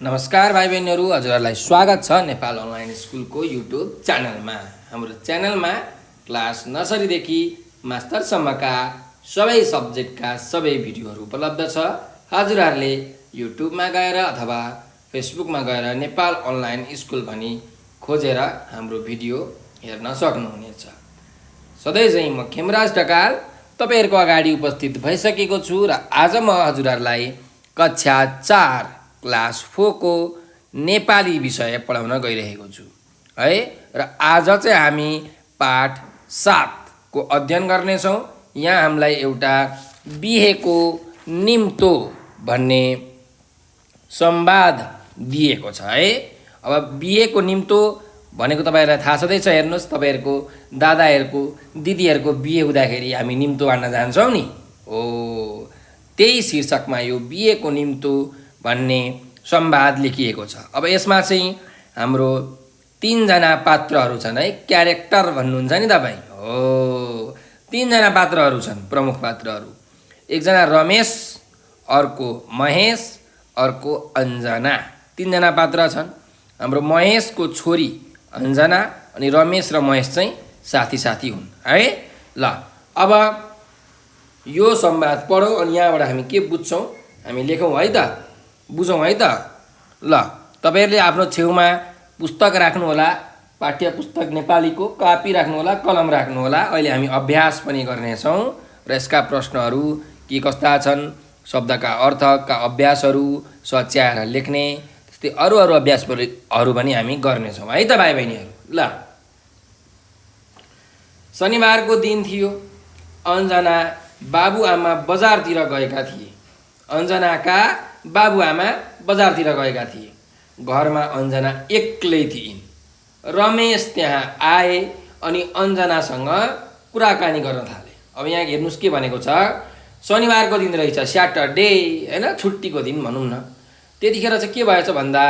नमस्कार भाइ बहिनीहरू, हजुरहरूलाई स्वागत छ नेपाल अनलाइन स्कुलको युट्युब च्यानलमा। हाम्रो च्यानलमा क्लास नर्सरीदेखि मास्टरसम्मका सबै सब्जेक्टका सबै भिडियोहरू उपलब्ध छ। हजुरहरूले युट्युबमा गएर अथवा फेसबुकमा गएर नेपाल अनलाइन स्कुल भनी खोजेर हाम्रो भिडियो हेर्न सक्नुहुनेछ। सधैँ चाहिँ म खेमराज ढकाल तपाईँहरूको अगाडि उपस्थित भइसकेको छु र आज म हजुरहरूलाई कक्षा 4 क्लास 4 को नेपाली विषय पढाउन गइरहेको छु है। र आज चाहिँ हामी पाठ 7 को अध्ययन गर्नेछौँ। यहाँ हामीलाई एउटा बिहेको निम्तो भन्ने संवाद दिएको छ है। अब बिहेको निम्तो भनेको तपाईँहरूलाई थाहा छँदैछ। हेर्नुहोस्, तपाईँहरूको दादाहरूको दिदीहरूको बिहे हुँदाखेरि हामी निम्तो बाँड्न जान्छौँ नि, हो त्यही शीर्षकमा यो बिहेको निम्तो भन्ने संवाद लेखिएको छ। अब यसमा चाहिँ हाम्रो 3 जना पात्रहरू छन् है। क्यारेक्टर भन्नुहुन्छ नि तपाईँ, हो 3 जना पात्रहरू छन्, प्रमुख पात्रहरू। एकजना रमेश, अर्को महेश, अर्को अञ्जना। 3 जना पात्र छन्। हाम्रो महेशको छोरी अञ्जना अनि रमेश र महेश चाहिँ साथी साथी हुन् है। ल अब यो संवाद पढौँ अनि यहाँबाट हामी के बुझ्छौँ हामी लेखौँ है त, बुझौँ है त। ल तपाईँहरूले आफ्नो छेउमा पुस्तक राख्नुहोला, पाठ्य पुस्तक नेपालीको कापी राख्नुहोला, कलम राख्नुहोला। अहिले हामी अभ्यास पनि गर्नेछौँ र यसका प्रश्नहरू के कस्ता छन्, शब्दका अर्थका अभ्यासहरू सच्याएर लेख्ने, त्यस्तै अरू अभ्यासहरू पनि हामी गर्नेछौँ है त भाइ बहिनीहरू। ल शनिबारको दिन थियो। अञ्जना बाबुआमा बजारतिर गएका थिए। अञ्जनाका बाबुआमा बजारतिर गएका थिए। घरमा अञ्जना एक्लै थिइन्। रमेश त्यहाँ आए अनि अञ्जनासँग कुराकानी गर्न थाले। अब यहाँ हेर्नुहोस् के भनेको छ, शनिबारको दिन रहेछ, स्याटरडे होइन, छुट्टीको दिन भनौँ न। त्यतिखेर चाहिँ के भएछ भन्दा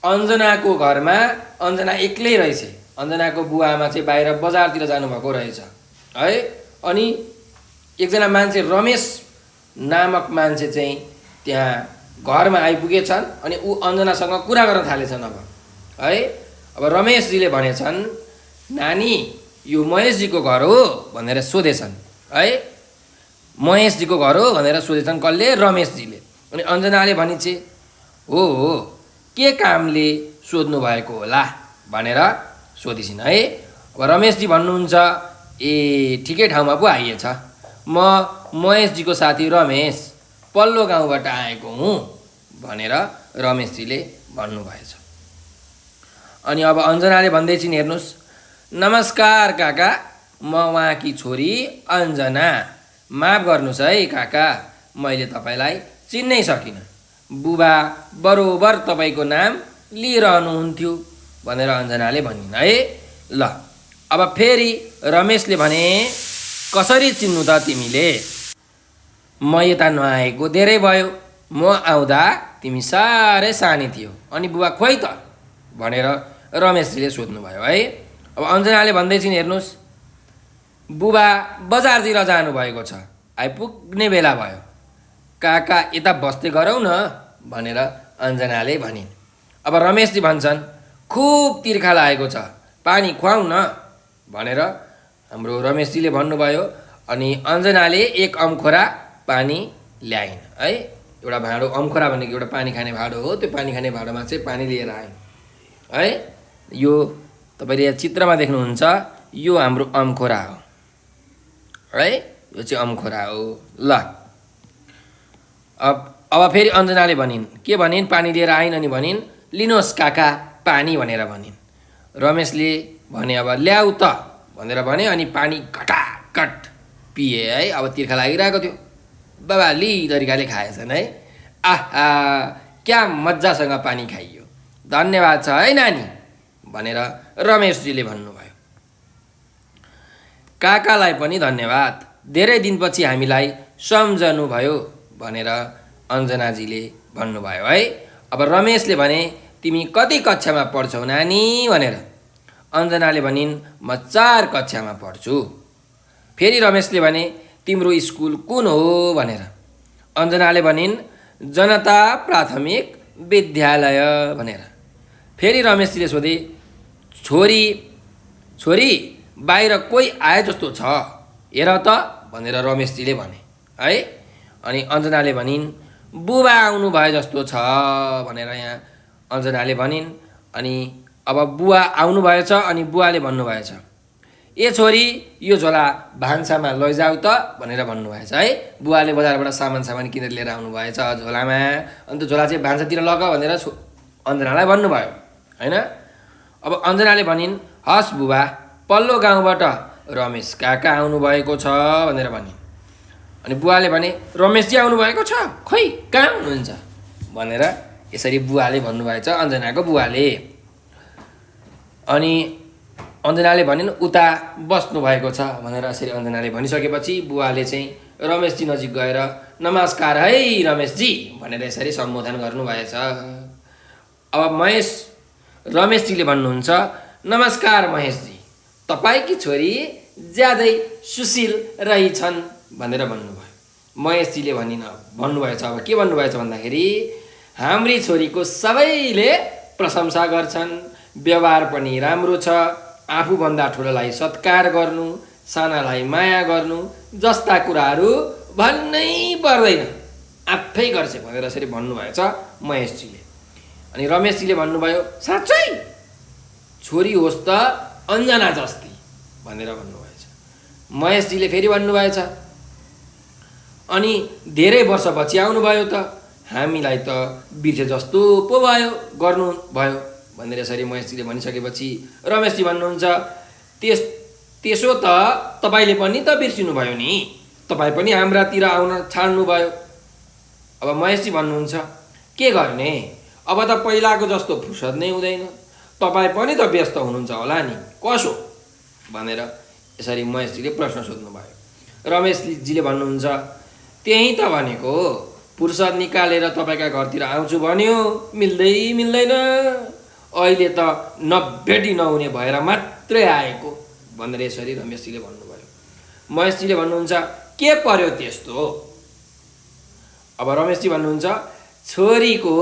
अञ्जनाको घरमा अञ्जना एक्लै रहेछ। अञ्जनाको बुवाआमा चाहिँ बाहिर बजारतिर जानुभएको रहेछ है। अनि एकजना मान्छे रमेश नामक मान्छे चाहिँ त्यहाँ घरमा आइपुगेछन् अनि ऊ अञ्जनासँग कुरा गर्न थालेछन् अब है। अब रमेशजीले भनेछन्, नानी यो महेशजीको घर हो भनेर सोधेछन् है। महेशजीको घर हो भनेर सोधेछन् कसले? रमेशजीले। अनि अञ्जनाले भनिन्छे, हो के कामले सोध्नु भएको होला भनेर सोधिसिन् है। अब रमेशजी भन्नुहुन्छ, ए ठिकै ठाउँमा पो आइएछ, म महेशजीको साथी रमेश पल्लो गाउँबाट आएको हुँ भनेर रमेशजीले भन्नुभएछ। अनि अब अञ्जनाले भन्दैछिन्, हेर्नुहोस्, नमस्कार काका, म उहाँकी छोरी अञ्जना, माफ गर्नुहोस् है काका, मैले तपाईँलाई चिन्नै सकिनँ। बुबा बरोबर तपाईँको नाम लिइरहनुहुन्थ्यो भनेर अञ्जनाले भनिन् है। ल अब फेरि रमेशले भने, कसरी चिन्नु त तिमीले? म यता नआएको धेरै भयो, म आउँदा तिमी साह्रै सानै थियौ, अनि बुबा खोइ त भनेर रमेशजीले सोध्नुभयो है। अब अञ्जनाले भन्दैछिन्, हेर्नुहोस्, बुबा बजारतिर जानुभएको छ, आइपुग्ने बेला भयो, काका यता बस्दै गरौँ न भनेर अञ्जनाले भनिन्। अब रमेशजी भन्छन्, खुब तिर्खा लागेको छ, पानी खुवाउँ न भनेर हाम्रो रमेशजीले भन्नुभयो। अनि अञ्जनाले एक अम्खोरा पानी ल्याइन् है। एउटा भाँडो, अम्खोरा भनेको एउटा पानी खाने भाँडो हो, त्यो पानी खाने भाँडोमा चाहिँ पानी लिएर आइन् है। यो तपाईँले यहाँ चित्रमा देख्नुहुन्छ, यो हाम्रो अम्खोरा हो है, यो चाहिँ अम्खोरा हो। ल अब फेरि अञ्जनाले भनिन्, के भनिन्? पानी लिएर आइन् अनि भनिन्, लिनुहोस् काका पानी भनेर भनिन्। रमेशले भने, अब ल्याऊ त भनेर भने, अनि पानी घटाघट पिए है। अब तिर्खा लागिरहेको थियो, बाबा ली तरिकाले खाएछन् है। आहा क्या मजासँग पानी खाइयो, धन्यवाद छ है नानी भनेर रमेशजीले भन्नुभयो। काकालाई पनि धन्यवाद, धेरै दिनपछि हामीलाई सम्झनुभयो भनेर अञ्जनाजीले भन्नुभयो है। अब रमेशले भने, तिमी कति कक्षामा पढ्छौ नानी भनेर। अञ्जनाले भनिन्, म 4 कक्षामा पढ्छु। फेरि रमेशले भने, तिम्रो स्कुल कुन हो भनेर। अञ्जनाले भनिन्, जनता प्राथमिक विद्यालय भनेर। फेरि रमेशजीले सोधे, छोरी छोरी बाहिर कोही आए जस्तो छ हेर त भनेर रमेशजीले भने है। अनि अञ्जनाले भनिन्, बुबा आउनु भए जस्तो छ भनेर यहाँ अञ्जनाले भनिन्। अनि अब बुवा आउनु भएछ अनि बुवाले भन्नुभएछ, ए छोरी यो झोला भान्सामा लैजाऊ त भनेर भन्नुभएछ है। बुवाले बजारबाट सामान किनेर लिएर आउनुभएछ झोलामा, अन्त झोला चाहिँ भान्सातिर लग भनेर अञ्जनालाई भन्नुभयो होइन। अब अञ्जनाले भनिन्, हस् बुबा, पल्लो गाउँबाट रमेश काका आउनुभएको छ भनेर भनिन्। अनि बुवाले भने, रमेशजी आउनुभएको छ, खै कहाँ हुनुहुन्छ भनेर यसरी बुवाले भन्नुभएछ, अञ्जनाको बुवाले। अनि अञ्जनाले भनिन्, उता बस्नुभएको छ भनेर यसरी अञ्जनाले भनिसकेपछि बुवाले चाहिँ रमेशजी नजिक गएर, नमस्कार है रमेशजी भनेर यसरी सम्बोधन गर्नुभएछ। अब रमेशजीले भन्नुहुन्छ, नमस्कार महेशजी, तपाईँकी छोरी ज्यादै सुशील रहेछन् भनेर भन्नुभयो। महेशजीले भन्नुभएछ, अब के भन्नुभएछ भन्दाखेरि, हाम्री छोरीको सबैले प्रशंसा गर्छन्, व्यवहार पनि राम्रो छ, आफूभन्दा ठुलोलाई सत्कार गर्नु, सानालाई माया गर्नु जस्ता कुराहरू भन्नै पर्दैन, आफै गर्छ भनेर यसरी भन्नुभएछ महेशजीले। अनि रमेशजीले भन्नुभयो, साँच्चै छोरी होस् त अञ्जना जस्ती भनेर भन्नुभएछ। महेशजीले फेरि भन्नुभएछ, अनि धेरै वर्षपछि आउनुभयो त हामीलाई त बिर्से जस्तो पो भयो गर्नुभयो भनेर यसरी महेशजीले भनिसकेपछि रमेशजी भन्नुहुन्छ, त्यसो त तपाईँले पनि त बिर्सिनुभयो नि, तपाईँ पनि हाम्रातिर आउन छाड्नुभयो। अब महेशजी भन्नुहुन्छ, के गर्ने, अब त पहिलाको जस्तो फुर्सद नै हुँदैन, तपाईँ पनि त व्यस्त हुनुहुन्छ होला नि, कसो भनेर यसरी महेशजीले प्रश्न सोध्नुभयो। रमेशजीले भन्नुहुन्छ, त्यही त भनेको, फुर्सद निकालेर तपाईँका घरतिर आउँछु भन्यो, मिल्दैन, अहिले त नभेटी नहुने भएर मात्रै आएको भनेर यसरी रमेशजीले भन्नुभयो। महेशजीले भन्नुहुन्छ, के पर्यो त्यस्तो? अब रमेशजी भन्नुहुन्छ, छोरीको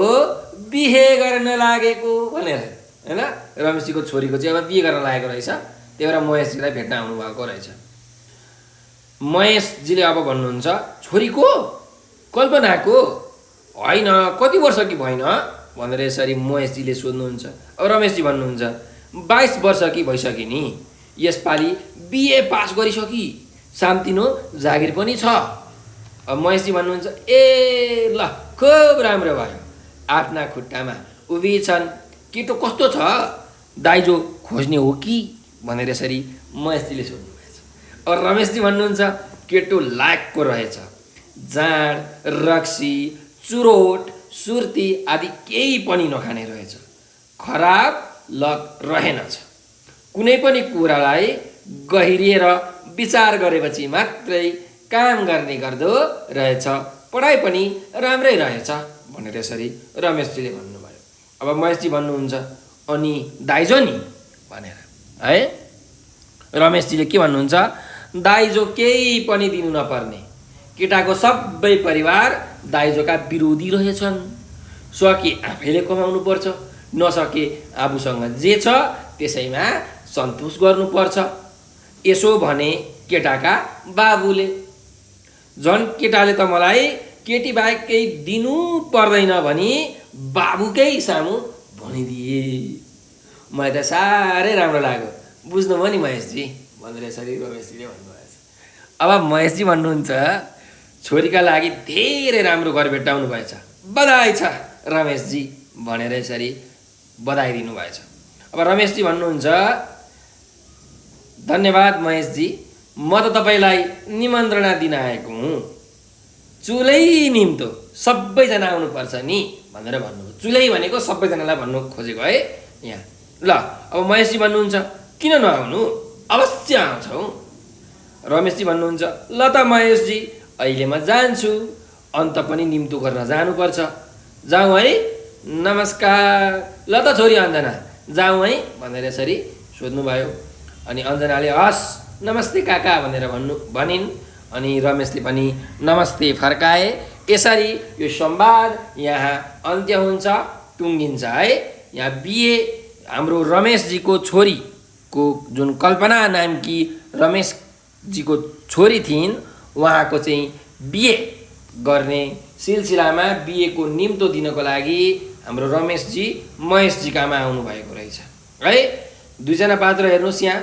बिहे गर्न लागेको भनेर होइन। रमेशजीको छोरीको चाहिँ अब बिहे गर्न लागेको रहेछ, त्यही भएर महेशजीलाई भेट्न आउनुभएको रहेछ। महेशजीले अब भन्नुहुन्छ, छोरीको कल्पनाको होइन, कति वर्ष कि भएन भनेर यसरी महेशजीले सोध्नुहुन्छ। अब रमेशजी भन्नुहुन्छ, 22 वर्ष कि भइसक्यो नि, यसपालि बिए पास गरिसकि, साम्तिनो जागिर पनि छ। अब महेशजी भन्नुहुन्छ, ए ल खुब राम्रो भयो, आफ्ना खुट्टामा उभिन्छन्, केटो कस्तो छ, दाइजो खोज्ने हो कि भनेर यसरी महेशजीले सोध्नुभएछ। अब रमेशजी भन्नुहुन्छ, केटो लायकको रहेछ, जाँड, रक्सी, चुरोट, सुर्ती आदि केही पनि नखाने रहेछ, खराब लत रहेनछ, कुनै पनि कुरालाई गहिरिएर विचार गरेपछि मात्रै काम गर्ने गर्दो रहेछ, पढाइ पनि राम्रै रहेछ भनेर यसरी रमेशजीले भन्नुभयो। अब महेशजी भन्नुहुन्छ, अनि दाइजो नि भनेर है। रमेशजीले के भन्नुहुन्छ, दाइजो केही पनि दिनु नपर्ने, केटाको सबै परिवार दाइजोका विरोधी रहेछन्, सके आफैले कमाउनु पर्छ, नसके आफूसँग जे छ त्यसैमा सन्तोष गर्नुपर्छ। यसो भने केटाका बाबुले, झन् केटाले त मलाई केटी बाहेक केही दिनु पर्दैन भनी बाबुकै सामु भनिदिए, मलाई त साह्रै राम्रो लाग्यो, बुझ्नुभयो नि महेशजी भनेर यसरी रमेशजीले भन्नुभएछ। अब महेशजी भन्नुहुन्छ, छोरीका लागि धेरै राम्रो घर भेट्टाउनु भएछ, बधाई छ रमेशजी भनेर यसरी बधाई दिनुभएछ। अब रमेशजी भन्नुहुन्छ, धन्यवाद महेशजी, म त तपाईँलाई निमन्त्रणा दिन आएको हुँ, चुलै निम्तो सबैजना आउनुपर्छ नि भनेर भन्नुभयो। चुलै भनेको सबैजनालाई भन्नु खोजेको है यहाँ। ल अब महेशजी भन्नुहुन्छ, किन नआउनु, अवश्य आउँछौँ। रमेशजी भन्नुहुन्छ, ल त महेशजी, अहिले म जान्छु, अन्त पनि निम्तो गर्न जानुपर्छ, जाउँ है, नमस्कार, ल त छोरी अञ्जना जाउँ है भनेर यसरी सोध्नुभयो। अनि अञ्जनाले हस् नमस्ते काका भनेर भनिन्। अनि रमेशले पनि नमस्ते फर्काए। यसरी यो संवाद यहाँ अन्त्य हुन्छ, टुङ्गिन्छ है। यहाँ बिए हाम्रो रमेशजीको छोरीको जुन कल्पना नामकी रमेशजीको छोरी थिइन्, उहाँको चाहिँ बिए गर्ने सिलसिलामा बिएको निम्तो दिनको लागि हाम्रो रमेशजी महेशजी कहाँ आउनुभएको रहेछ है। दुईजना पात्र हेर्नुहोस् यहाँ,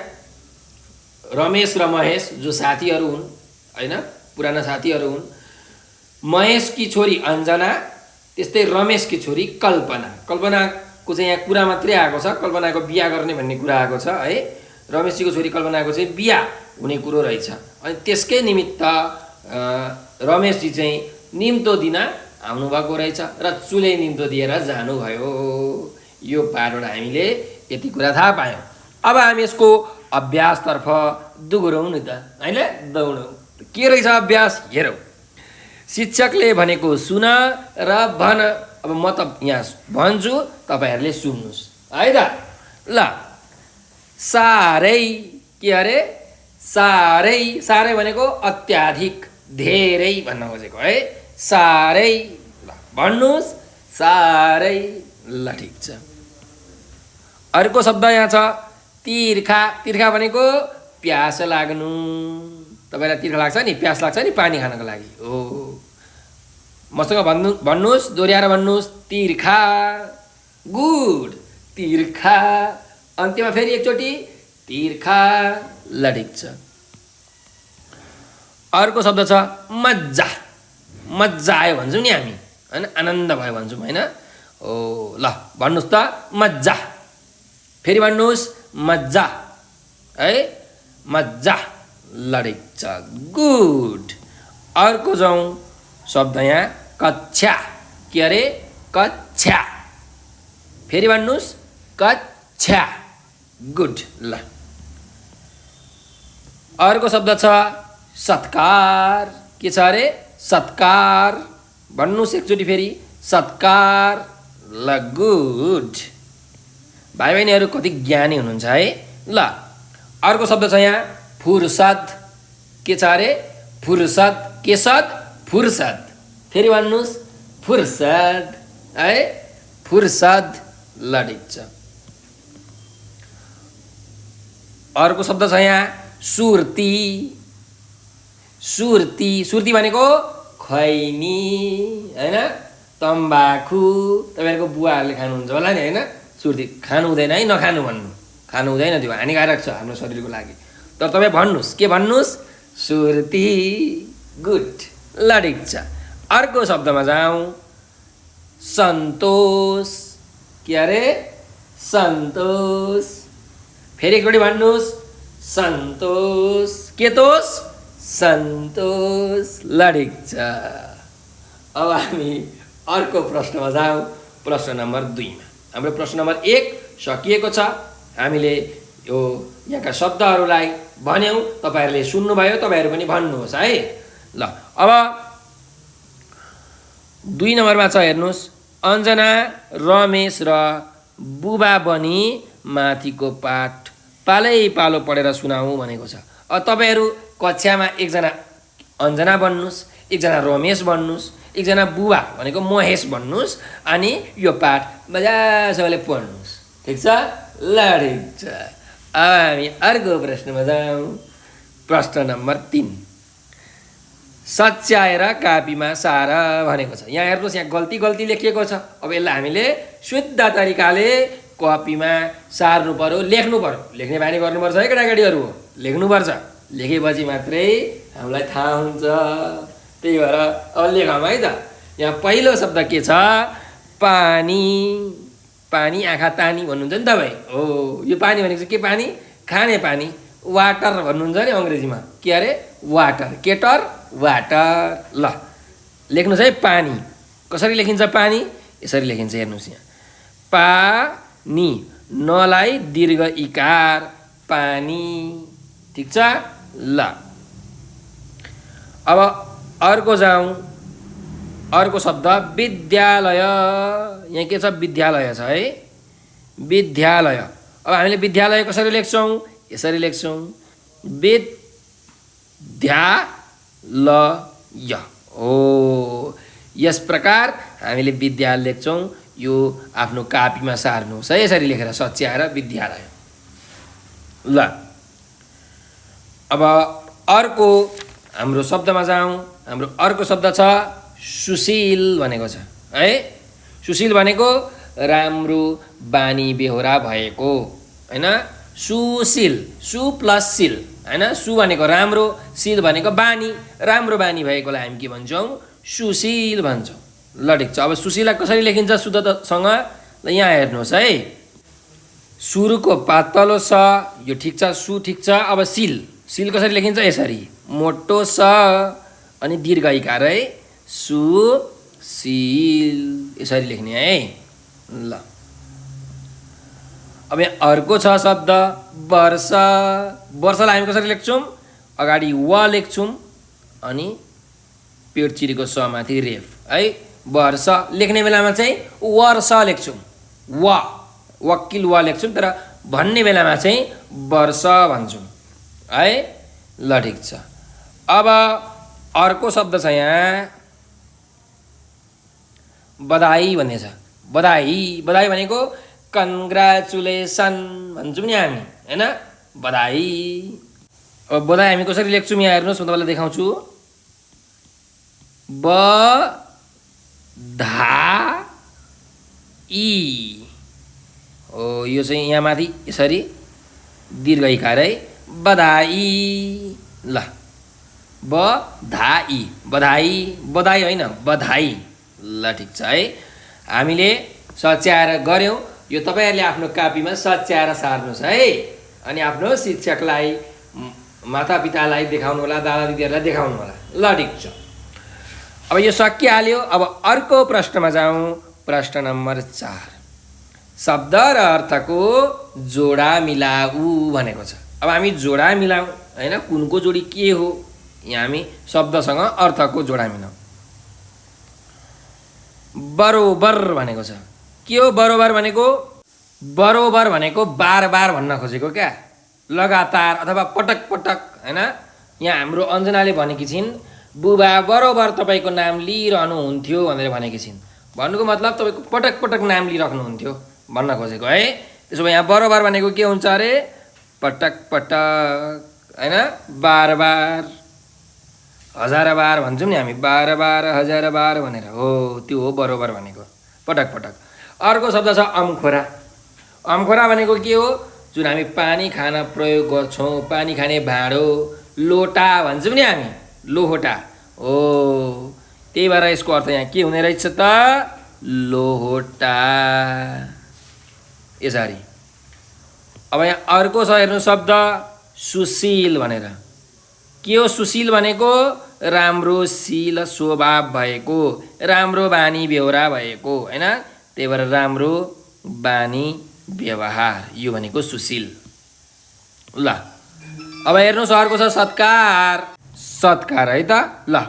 रमेश र महेश जो साथीहरू हुन् होइन, पुराना साथीहरू हुन्। महेशकी छोरी अञ्जना, त्यस्तै रमेशकी छोरी कल्पना। कल्पनाको चाहिँ यहाँ कुरा मात्रै आएको छ, कल्पनाको बिहा गर्ने भन्ने कुरा आएको छ है। रमेशजीको छोरी कल्पनाको चाहिँ बिहा हुने कुरो रहेछ। अनि त्यसकै निमित्त रमेशजी चाहिँ निम्तो दिन आउनुभएको रहेछ र चुले निम्तो दिएर जानुभयो। यो पाठबाट हामीले यति कुरा थाहा पायौँ। अब हामी यसको अभ्यासतर्फ दुगुरौँ नि त होइन, दौडौँ। के रहेछ अभ्यास हेरौँ। शिक्षकले भनेको सुन र भन। अब म त यहाँ भन्छु, तपाईँहरूले सुन्नुहोस् है त। ल, साह्रै, के अरे साह्रै, साह्रै भनेको अत्याधिक, धेरै भन्न खोजेको है। साह्रै, ल भन्नुहोस्, साह्रै। ल ठिक छ। अर्को शब्द यहाँ छ तिर्खा। तिर्खा भनेको प्यास लाग्नु। तपाईँलाई तिर्खा लाग्छ नि, प्यास लाग्छ नि पानी खानको लागि हो। मसँग भन्नुहोस्, दोहोऱ्याएर भन्नुहोस्, तिर्खा। गुड, तिर्खा। अन्त्यमा फेरि एकचोटि तिर्खा। ल ठिक छ। अर्को शब्द छ मजा। मजा आयो भन्छौँ नि हामी होइन, आनन्द भयो भन्छौँ होइन। हो, ल भन्नुहोस् त मजा। फेरि भन्नुहोस् मजा है, मजा। ल ठिक छ, गुड। अर्को जाउँ शब्द यहाँ कक्षा। के अरे कक्षा। फेरि भन्नुहोस् कक्षा। गुड। ल, अर्को शब्द छ सत्कार। के छ अरे सत्कार। भन्नुहोस् एकचोटि फेरि सत्कार। ल, गुड। भाइ बहिनीहरू कति ज्ञानी हुनुहुन्छ है। ल, अर्को शब्द छ यहाँ फुर्सद। के छ अरे फुर्सद। केसद फुर्सद। फेरि भन्नुहोस् फुर्सद है, फुर्सद। ल ठिक छ। अर्को शब्द छ यहाँ सुर्ती। सुर्ती। सुर्ती भनेको खैनी होइन, तम्बाखु। तपाईँहरूको बुवाहरूले खानुहुन्छ होला नि होइन। सुर्ती खानु हुँदैन है, नखानु भन्नु, खानु हुँदैन, त्यो हानिकारक छ हाम्रो शरीरको लागि। तर तपाईँ भन्नुहोस्, के भन्नुहोस्, सुर्ती। गुड। ल ठिक छ। अर्को शब्दमा जाउँ सन्तोष। के अरे सन्तोष। फेरि एकचोटि भन्नुहोस् सन्तोष। के तोष सन्तोष। ल ठिक छ। अब हामी अर्को प्रश्नमा जाउँ, प्रश्न नम्बर 2मा। हाम्रो प्रश्न नम्बर 1 सकिएको छ। हामीले यो यहाँका शब्दहरूलाई भन्यौँ, तपाईँहरूले सुन्नुभयो, तपाईँहरू पनि भन्नुहोस् है। ल, अब 2 नम्बरमा छ हेर्नुहोस्, अञ्जना, रमेश र बुबा बनी माथिको पाठ पालै पालो पढेर सुनाऊ भनेको छ। अब तपाईँहरू कक्षामा एकजना अञ्जना भन्नुहोस्, एकजना रमेश भन्नुहोस्, एकजना बुबा भनेको महेश भन्नुहोस्, अनि यो पाठ मजासँगले पढ्नुहोस्। ठिक छ। ल ठिक छ। अब हामी अर्को प्रश्नमा जाउँ। प्रश्न नम्बर 3 सच्याएर कापीमा सार भनेको छ। यहाँ हेर्नुहोस्, यहाँ गल्ती लेखिएको छ। अब यसलाई हामीले शुद्ध तरिकाले कपीमा सार्नु पर्यो, लेख्नु पर्यो। लेख्ने बानी गर्नुपर्छ है केटाकेटीहरू, लेख्नुपर्छ। लेखेपछि मात्रै हामीलाई थाहा हुन्छ। त्यही भएर अब लेखौँ है त। यहाँ पहिलो शब्द के छ, पानी। पानी, आँखा तानी भन्नुहुन्छ नि तपाईँ हो। यो पानी भनेको चाहिँ के पानी, खाने पानी। वाटर भन्नुहुन्छ नि अङ्ग्रेजीमा। के अरे वाटर, केटर वाटर। ल लेख्नुहोस् है, पानी। कसरी लेखिन्छ पानी, यसरी लेखिन्छ हेर्नुहोस् यहाँ, पानी, नलाई दीर्घ इकार, पानी। ठिक छ। ल, अब अर्को जाउँ। अर्को शब्द विद्यालय। यहाँ के छ, विद्यालय छ है, विद्यालय। अब हामीले विद्यालय कसरी लेख्छौँ, यसरी लेख्छौँ, विद्यालय हो। यस प्रकार हामीले विद्यालय लेख्छौँ। यो आफ्नो कापीमा सार्नुहोस् है, यसरी लेखेर सच्याएर विद्यालय। ल अब अर्को हाम्रो शब्दमा जाउँ। हाम्रो अर्को शब्द छ सुशील भनेको छ है। सुशील भनेको राम्रो बानी बेहोरा भएको हैन। सुशील, सु प्लस शील हैन। सु भनेको राम्रो, शील भनेको बानी, राम्रो बानी भएकोलाई हामी के भन्छौँ? सुशील भन्छौँ। ल ठिक छ। अब सुशीला कसरी लेखिन्छ शुद्धसँग? ल यहाँ हेर्नुहोस् है। सुरुको पात तल्लो स, यो ठिक छ, सु ठिक छ। अब शील, शील कसरी लेखिन्छ? यसरी मोटो स अनि दीर्घ इकार है, सुशील, यसरी लेख्ने है। ल अब यहाँ अर्को छ शब्द वर्ष। वर्षलाई हामी कसरी लेख्छौँ? अगाडि व लेख्छौँ अनि पेट चिरेको स माथि रेफ है। वर्ष लेख्ने बेलामा चाहिँ वर्ष लेख्छौँ, वकिल व लेख्छौँ, तर भन्ने बेलामा चाहिँ वर्ष भन्छौँ है। ल ठिक छ। अब अर्को शब्द छ यहाँ बधाई भन्ने छ। बधाई, बधाई भनेको कङ्ग्रेचुलेसन भन्छौँ नि हामी हैन, बधाई। अब बधाई हामी कसरी लेख्छौँ यहाँ हेर्नुहोस्, म तपाईँलाई देखाउँछु। बधाई हो, यो चाहिँ यहाँ माथि यसरी दीर्घ इकार है, बधाई। ल बधाई, बधाई, बधाई होइन बधाई। ल ठिक छ है। हामीले सच्याएर गऱ्यौँ। यो तपाईँहरूले आफ्नो कापीमा सच्याएर सार्नुहोस् है। अनि आफ्नो शिक्षकलाई, मातापितालाई देखाउनु होला, दादा दिदीहरूलाई देखाउनु होला। ल ठिक छ। अब यो सकिहाल्यो। अब अर्को प्रश्नमा जाउँ। प्रश्न नम्बर 4, शब्द र अर्थको जोडा मिलाऊ भनेको छ। अब हामी जोडा मिलाउँ हैन, कुनको जोडी के हो? यहाँ हामी शब्दसँग अर्थको जोडा मिलाउँ। बरोबर भनेको छ। के हो बरोबर भनेको? बरोबर भनेको बार बार भन्न खोजेको क्या, लगातार अथवा पटक पटक हैन। यहाँ हाम्रो अञ्जनाले भनेकी छिन्, बुबा बरोबर तपाईँको नाम लिइरहनुहुन्थ्यो भनेर भनेकी छिन्। भन्नुको मतलब तपाईँको पटक पटक नाम लिइराख्नुहुन्थ्यो भन्न खोजेको है। त्यसो भए यहाँ बरोबर भनेको के हुन्छ अरे? पटक पटक हैन, बार बार, हजार बार भन्छौँ नि हामी, बार बार, हजार बार भनेर हो, त्यो हो बरोबर भनेको, पटक पटक। अर्को शब्द छ अम्खोरा। अम्खोरा भनेको के हो? जुन हामी पानी खान प्रयोग गर्छौँ, पानी खाने भाँडो, लोटा भन्छौँ नि हामी, लोहोटा हो। त्यही भएर यसको अर्थ यहाँ के हुने रहेछ त? लोहोटा, यसरी। अब यहाँ अर्को छ हेर्नु शब्द सुशील भनेर। के हो सुशील भनेको? राम्रो शील स्वभाव भएको, राम्रो बानी बेहोरा भएको हैन। त्यही भएर राम्रो बानी व्यवहार, यो भनेको सुशील। ल अब हेर्नुहोस् अर्को छ सत्कार। सत्कार है त। ल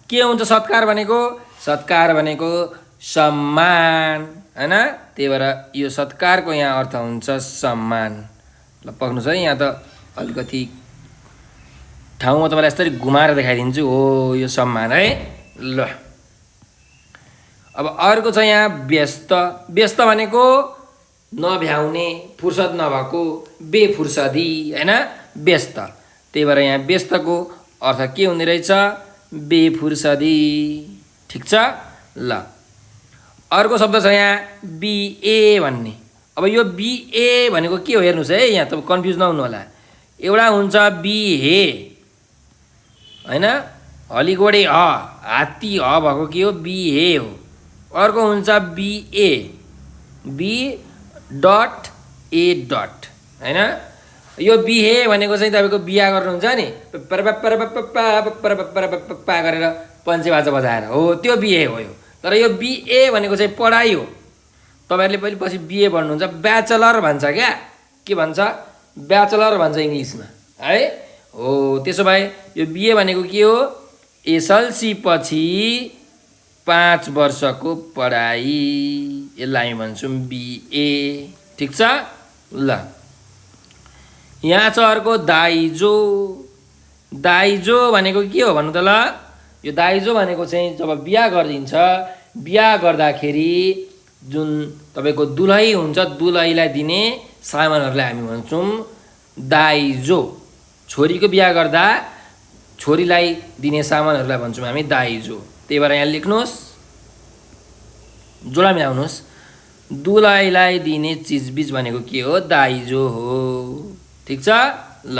के हुन्छ सत्कार भनेको? सत्कार भनेको सम्मान हैन। त्यही भएर यो सत्कारको यहाँ अर्थ हुन्छ सम्मान। ल पक्नुहोस् है, यहाँ त अलिकति ठाउँमा तपाईँलाई यसरी घुमाएर देखाइदिन्छु। हो यो सम्मान है। ल अब अर्को छ यहाँ व्यस्त। व्यस्त भनेको नभ्याउने, फुर्सद नभएको, बेफुर्सदी हैन, व्यस्त। त्यही भएर यहाँ व्यस्तको अर्थ के हुने रहेछ? बेफुर्सदी। ठिक छ। ल अर्को शब्द छ यहाँ बिए भन्ने। अब यो बिए भनेको के हो हेर्नुहोस् है, यहाँ तपाईँ कन्फ्युज नहुनु होला। एउटा हुन्छ बिहे हैन, हलिगोडे ह, हात्ती ह भएको के हो? बिहे हो। अर्को हुन्छ बिए, बी डट ए डट हैन। यो बिहे भनेको चाहिँ तपाईँको बिहा गर्नुहुन्छ नि, पा गरेर पञ्चे बाजा बजाएर हो, त्यो बिहे हो यो। तर यो बिए भनेको चाहिँ पढाइ हो। तपाईँहरूले पहिले पछि बिए पढ्नुहुन्छ, ब्याचलर भन्छ क्या, के भन्छ? ब्याचलर भन्छ इङ्ग्लिसमा है। हो त्यसो भए यो बिए भनेको के हो? एसएलसी पछि 5 वर्षको पढाइ, यसलाई भन्छौँ बिए। ठिक छ। ल यहाँ छ अर्को दाइजो। दाइजो भनेको के हो भन्नु त? ल यो दाइजो भनेको चाहिँ जब बिहा गरिदिन्छ, बिहा गर्दाखेरि जुन तपाईँको दुलही हुन्छ, दुलहीलाई दिने सामानहरूलाई हामी भन्छौँ दाइजो। छोरीको बिहा गर्दा छोरीलाई दिने सामानहरूलाई भन्छौँ हामी दाइजो। त्यही भएर यहाँ लेख्नुहोस्, जोडा मिलाउनुहोस्, दुलहीलाई दिने चिजबिज भनेको के हो? दाइजो हो। ठिक छ ल।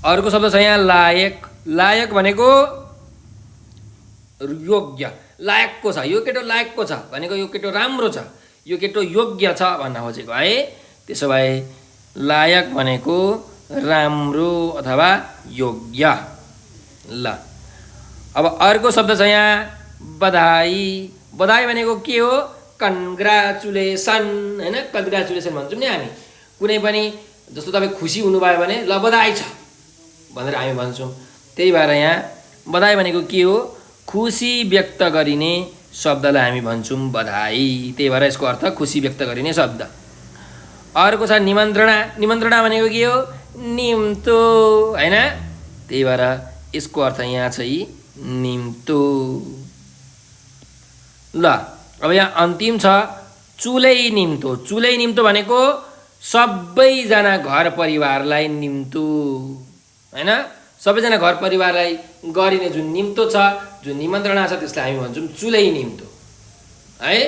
अर्को शब्द छ यहाँ लायक। लायक भनेको योग्य, लायकको छ, यो केटो लायकको छ भनेको यो केटो राम्रो छ, यो केटो योग्य छ भन्न खोजेको है। त्यसो भए लायक भनेको राम्रो अथवा योग्य। ल अब अर्को शब्द छ यहाँ बधाई। बधाई भनेको के हो? कन्ग्रेचुलेसन हैन, कन्ग्रेचुलेसन भन्छौँ नि हामी। कुनै पनि जस्तो तपाईँ खुसी हुनुभयो भने ल बधाई छ भनेर हामी भन्छौँ। त्यही भएर यहाँ बधाई भनेको के हो? खुसी व्यक्त गरिने शब्दलाई हामी भन्छौँ बधाई। त्यही भएर यसको अर्थ खुसी व्यक्त गरिने शब्द। अर्को छ निमन्त्रणा। निमन्त्रणा भनेको के हो? निम्तो हैन। त्यही भएर यसको अर्थ यहाँ चाहिँ निम्तो। ल अब यहाँ अन्तिम छ चुलै निम्तो। चुलै निम्तो भनेको सबैजना घर परिवारलाई निम्तो हैन, सबैजना घर परिवारलाई गरिने जुन निम्तो छ, जुन निमन्त्रणा छ, त्यसलाई हामी भन्छौँ चुलै निम्तो है।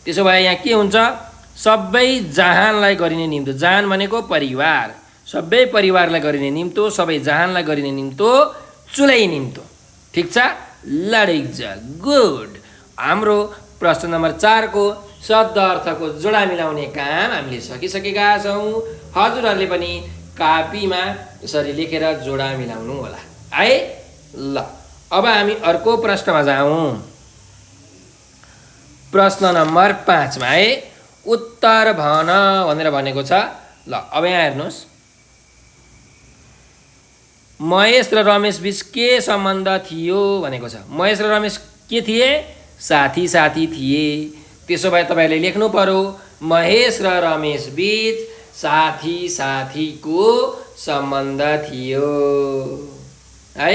त्यसो भए यहाँ के हुन्छ? सबै जहानलाई गरिने निम्तो। जहान भनेको परिवार, सबै परिवारलाई गरिने निम्तो, सबै जहानलाई गरिने निम्तो चुलै निम्तो। ठिक छ लडिज गुड। हाम्रो प्रश्न नम्बर 4 को शब्द अर्थको जोडा मिलाउने काम हामीले सकिसकेका छौँ। हजुरहरूले पनि कापीमा यसरी लेखेर जोडा मिलाउनु होला है। ल अब हामी अर्को प्रश्नमा जाउँ। प्रश्न नम्बर 5 मा है उत्तर भन भनेर भनेको छ। ल अब यहाँ हेर्नुहोस्, महेश र रमेश बीच के सम्बन्ध थियो भनेको छ। महेश र रमेश के थिए? साथी साथी थिए। त्यसो भए तपाईँले लेख्नु पर्यो महेश र रमेश बीच साथी साथीको सम्बन्ध थियो है।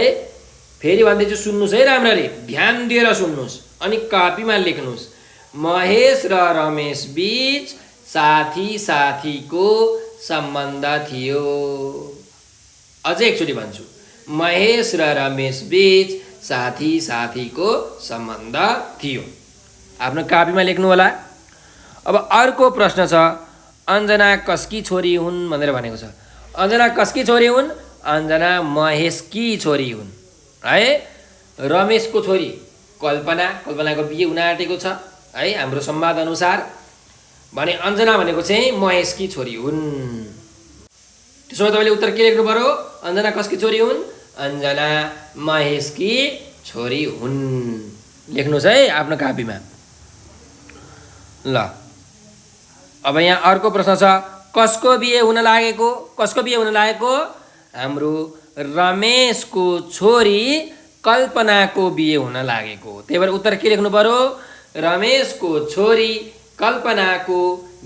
फेरि भन्दैछु सुन्नुहोस् है राम्ररी, ध्यान दिएर सुन्नुहोस् अनि कापीमा लेख्नुहोस्। महेश र रमेश बीच साथी साथीको सम्बन्ध थियो। अझै एकचोटि भन्छु, महेश र रमेश बीच साथी साथीको सम्बन्ध थियो। आफ्नो कापीमा लेख्नु होला। अब अर्को प्रश्न छ अञ्जना कसकी छोरी हुन् भनेर भनेको छ। अञ्जना कसकी छोरी हुन्? अञ्जना महेशकी छोरी हुन् है। रमेशको छोरी कल्पना, कल्पनाको बिहे हुन आँटेको छ है हाम्रो संवाद अनुसार। भने अञ्जना भनेको चाहिँ महेशकी छोरी हुन्। त्यसो भए तपाईँले उत्तर के लेख्नु पर्यो? अञ्जना कसकी छोरी हुन्? अञ्जना महेशकी छोरी हुन्। लेख्नुहोस् है आफ्नो कापीमा। ल अब यहाँ अर्को प्रश्न छ कसको बिहे हुन लागेको? कसको बिहे हुन लागेको? हाम्रो रमेशको छोरी कल्पनाको बिहे हुन लागेको। त्यही भएर उत्तर के लेख्नु पर्यो? रमेशको छोरी कल्पनाको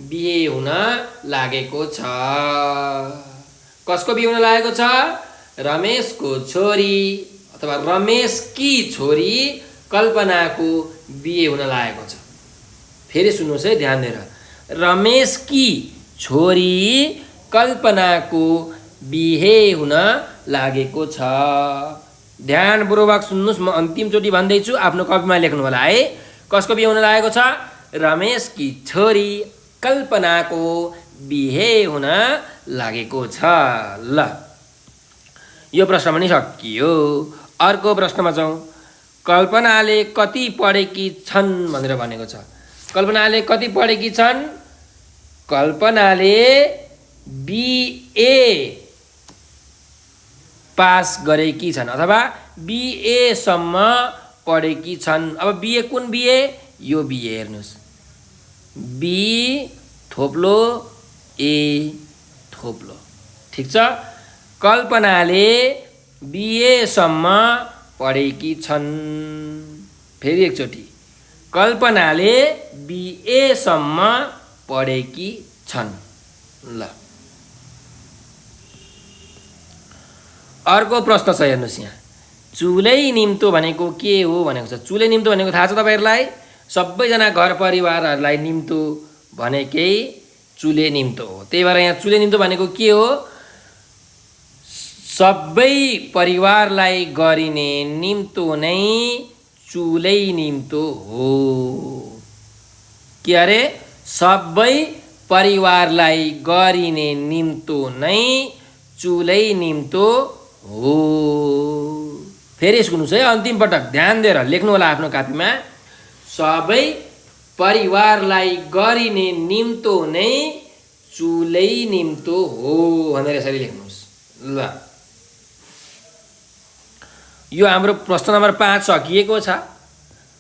बिहे हुन लागेको छ। कसको बिहे हुन लागेको छ? रमेशको छोरी अथवा रमेशकी छोरी कल्पनाको बिहे हुन लागेको छ। फेरि सुन्नुहोस् है ध्यान दिएर, रमेशकी छोरी कल्पनाको बिहे हुन लागेको छ। ध्यानपूर्वक सुन्नुहोस्, म अन्तिमचोटि भन्दैछु, आफ्नो कपीमा लेख्नु होला है। कसको बिहे हुन लागेको छ? रमेशकी छोरी कल्पनाको बिहे हुन लागेको छ। ल यो प्रश्न पनि सकियो। अर्को प्रश्नमा जाउँ। कल्पनाले कति पढेकी छन् भनेर भनेको छ। कल्पनाले कति पढेकी छन्? कल्पनाले बिए पास गरेकी छन् अथवा बिए सम्म पढेकी छन्। अब बिए कुन बिए? यो बिए हेर्नुहोस्, बी थोप्लो ए थोप्लो। ठिक छ। कल्पनाले बिए सम्म पढेकी छन्। फेरि एकचोटि, कल्पनाले बिए सम्म पढेकी छन्। ल अर्को प्रश्न छ हेर्नुहोस् यहाँ। चुलै निम्तो भनेको के हो भनेको छ। चुलै निम्तो भनेको थाहा छ तपाईँहरूलाई? सबैजना घर परिवारहरूलाई निम्तो भनेकै चुले निम्तो हो। त्यही भएर यहाँ चुले निम्तो भनेको के हो? सबै परिवारलाई गरिने निम्तो नै चुलै निम्तो हो। के अरे? सबै परिवारलाई गरिने निम्तो नै चुलै निम्तो हो। फेरि सुन्नुहोस् है, अन्तिम पटक ध्यान दिएर लेख्नु होला आफ्नो कापीमा। सबै परिवारलाई गरिने निम्तो नै चुलै निम्तो हो भनेर यसरी लेख्नुहोस्। ल, यो हाम्रो प्रश्न नम्बर 5 सकिएको छ।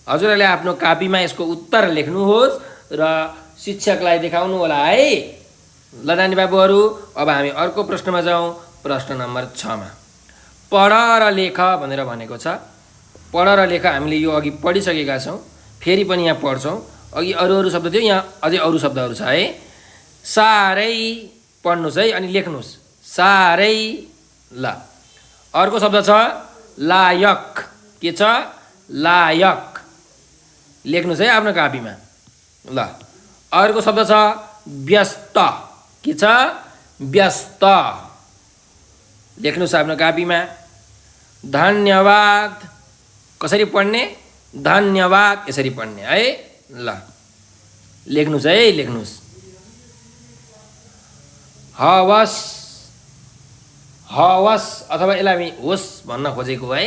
हजुरहरूले आफ्नो कापीमा यसको उत्तर लेख्नुहोस् र शिक्षकलाई देखाउनु होला है। ल नानी बाबुहरू, अब हामी अर्को प्रश्नमा जाउँ। प्रश्न नम्बर 6 मा पढ र लेख भनेर भनेको छ। पढ र लेख हामीले यो अघि पढिसकेका छौँ, फेरि पनि यहाँ पढ्छौँ। अघि अरू शब्द थियो, यहाँ अझै अरू शब्दहरू छ है। साह्रै पढ्नुहोस् है अनि लेख्नुहोस्। साह्रै। ल, अर्को शब्द छ लायक। के छ? लायक। लेख्नुहोस् है आफ्नो कापीमा। ल, अर्को शब्द छ व्यस्त। के छ? व्यस्त। लेख्नुहोस् आफ्नो कापीमा। धन्यवाद। कसरी पढ्ने? धन्यवाद यसरी पढ्ने है। ल, लेख्नुहोस् है, लेख्नुहोस्। हवस्। हवस् अथवा यसलाई हामी होस् भन्न खोजेको है।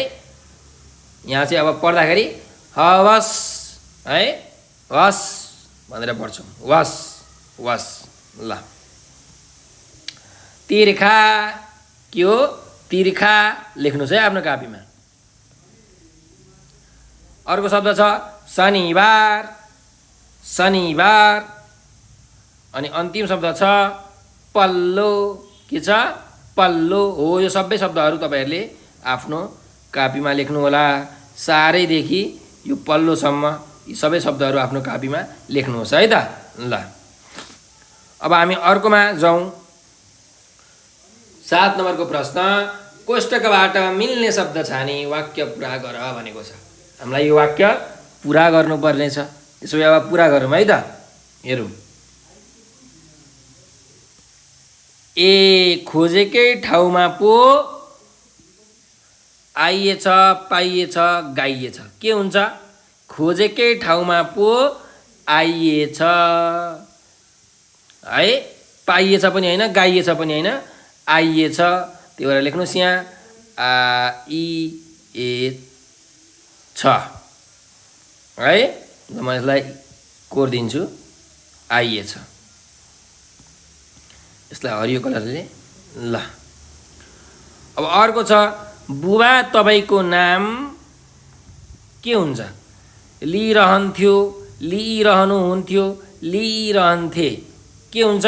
यहाँ चाहिँ अब पढ्दाखेरि हवस् है, हस् भनेर पढ्छौँ। वस्, वस्। ल, तिर्खा। के हो? तिर्खा। लेख्नुहोस् है आफ्नो कापीमा। अर्को शब्द छ शनिबार। शनिबार। अनि अन्तिम शब्द छ पल्लो। के छ? पल्लो हो। यो सबै शब्दहरू तपाईँहरूले आफ्नो कापीमा लेख्नु होला। साह्रैदेखि यो पल्लोसम्म यी सबै शब्दहरू आफ्नो कापीमा लेख्नुहोस् है त। ल, अब हामी अर्कोमा जाउँ। 7 नम्बरको प्रश्न, कोष्टकबाट मिल्ने शब्द छानी वाक्य पुरा गर भनेको छ। हामीलाई यो वाक्य पुरा गर्नुपर्ने छ। त्यसो भए अब पुरा गरौँ है त। हेरौँ। ए खोजेकै ठाउँमा पो आइएछ, पाइएछ, गाइएछ। के हुन्छ? खोजेकै ठाउँमा पो आइएछ है, पाइएछ पनि होइन, गाइएछ पनि होइन, आइएछ। त्यही भएर लेख्नुहोस् यहाँ आइएछ है। ल, म यसलाई कोरिदिन्छु। आइएछ। यसलाई हरियो कलरले। ल, अब अर्को छ बुबा तपाईँको नाम के हुन्छ? लिइरहन्थ्यो, लिइरहनुहुन्थ्यो, लिइरहन्थे। के हुन्छ?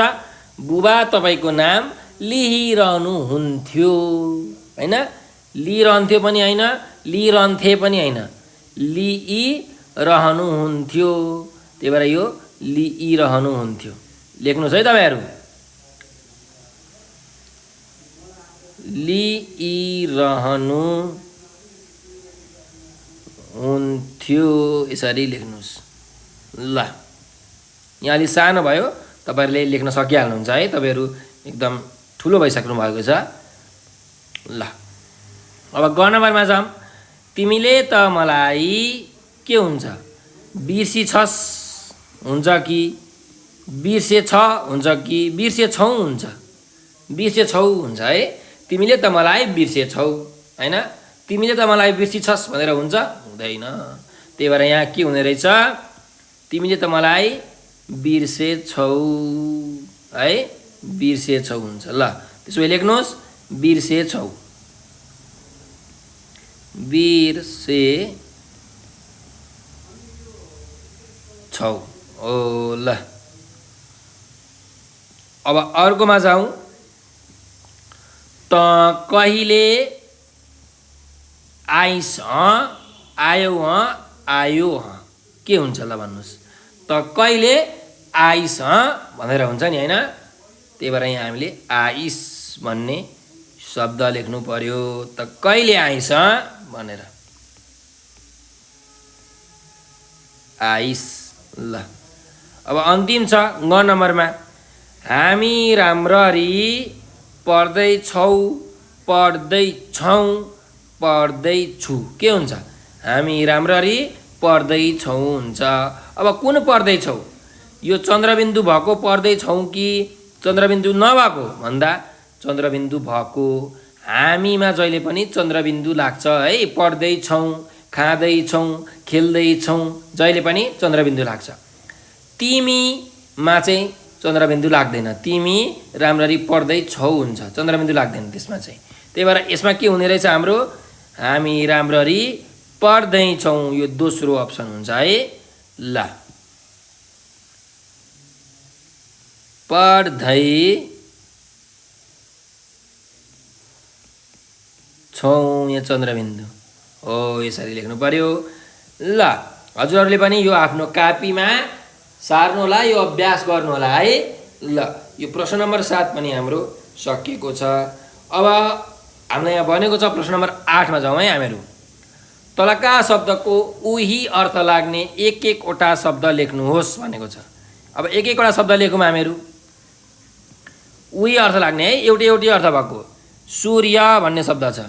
बुबा तपाईँको नाम लिइरहनुहुन्थ्यो होइन, लिइरहन्थ्यो पनि होइन, लिइरहन्थे पनि होइन, लिइरहनुहुन्थ्यो। त्यही भएर यो लिइरहनुहुन्थ्यो। लेख्नुहोस् है तपाईँहरू। लिइरहनुहुन्थ्यो यसरी लेख्नुहोस्। ल, यहाँ अलि सानो भयो, तपाईँहरूले लेख्न सकिहाल्नुहुन्छ है। तपाईँहरू एकदम ठुलो भइसक्नु भएको छ। ल, अब ग नम्बरमा जाऊँ। तिमीले त मलाई के हुन्छ? बिर्सिछस् हुन्छ कि बिर्सेछ हुन्छ कि बिर्सेछौ हुन्छ? बिर्सेछौ हुन्छ है। तिमीले त मलाई बिर्सेछौ होइन, तिमीले त मलाई बिर्सिछस् भनेर हुन्छ? हुँदैन। त्यही भएर यहाँ के हुने रहेछ? तिमीले त मलाई बिर्सेछौ है, बिर्सेछौ हुन्छ। ल, त्यसो भए लेख्नुहोस् बिर्सेछौ। बिर्सेछौ। ओ ल, अब अर्कोमा जाउँ। त कहिले आइस? आयौ? आयो? के हुन्छ? ल भन्नुहोस्। त कहिले आइस भनेर हुन्छ नि होइन। त्यही भएर यहाँ हामीले आइस भन्ने शब्द लेख्नु पर्यो। त कहिले आइस भनेर। आइस। ल अब अन्तिम छ ग नम्बरमा, हामी राम्ररी पढ्दैछौँ, पढ्दैछौँ, पढ्दैछु। के हुन्छ? हामी राम्ररी पढ्दैछौँ हुन्छ। अब कुन पढ्दैछौँ? यो चन्द्रबिन्दु भएको पढ्दैछौँ कि चन्द्रबिन्दु नभएको भन्दा चन्द्रबिन्दु भएको। हामीमा जहिले पनि चन्द्रबिन्दु लाग्छ है। पढ्दैछौँ, खाँदैछौँ, खेल्दैछौँ, जहिले पनि चन्द्रबिन्दु लाग्छ। तिमीमा चाहिँ चन्द्रबिन्दु लाग्दैन। तिमी राम्ररी पढ्दैछौ हुन्छ, चन्द्रबिन्दु लाग्दैन त्यसमा चाहिँ। त्यही भएर यसमा के हुने रहेछ हाम्रो? हामी राम्ररी पढ्दैछौँ, यो दोस्रो अप्सन हुन्छ है। ल पढ्दैछौँ, यहाँ चन्द्रबिन्दु हो, यसरी लेख्नु पर्यो। ल हजुरहरूले पनि यो आफ्नो कापीमा सार्नु होला, यो अभ्यास गर्नु होला है। ल यो प्रश्न नम्बर 7 पनि हाम्रो सकिएको छ। अब हामीलाई यहाँ भनेको छ प्रश्न नम्बर 8मा जाउँ है हामीहरू। तलका शब्दको उही अर्थ लाग्ने एक एकवटा शब्द लेख्नुहोस् भनेको छ। अब एक एकवटा शब्द लेखौँ हामीहरू। उही अर्थ लाग्ने है, एउटै एउटै अर्थ भएको। सूर्य भन्ने शब्द छ।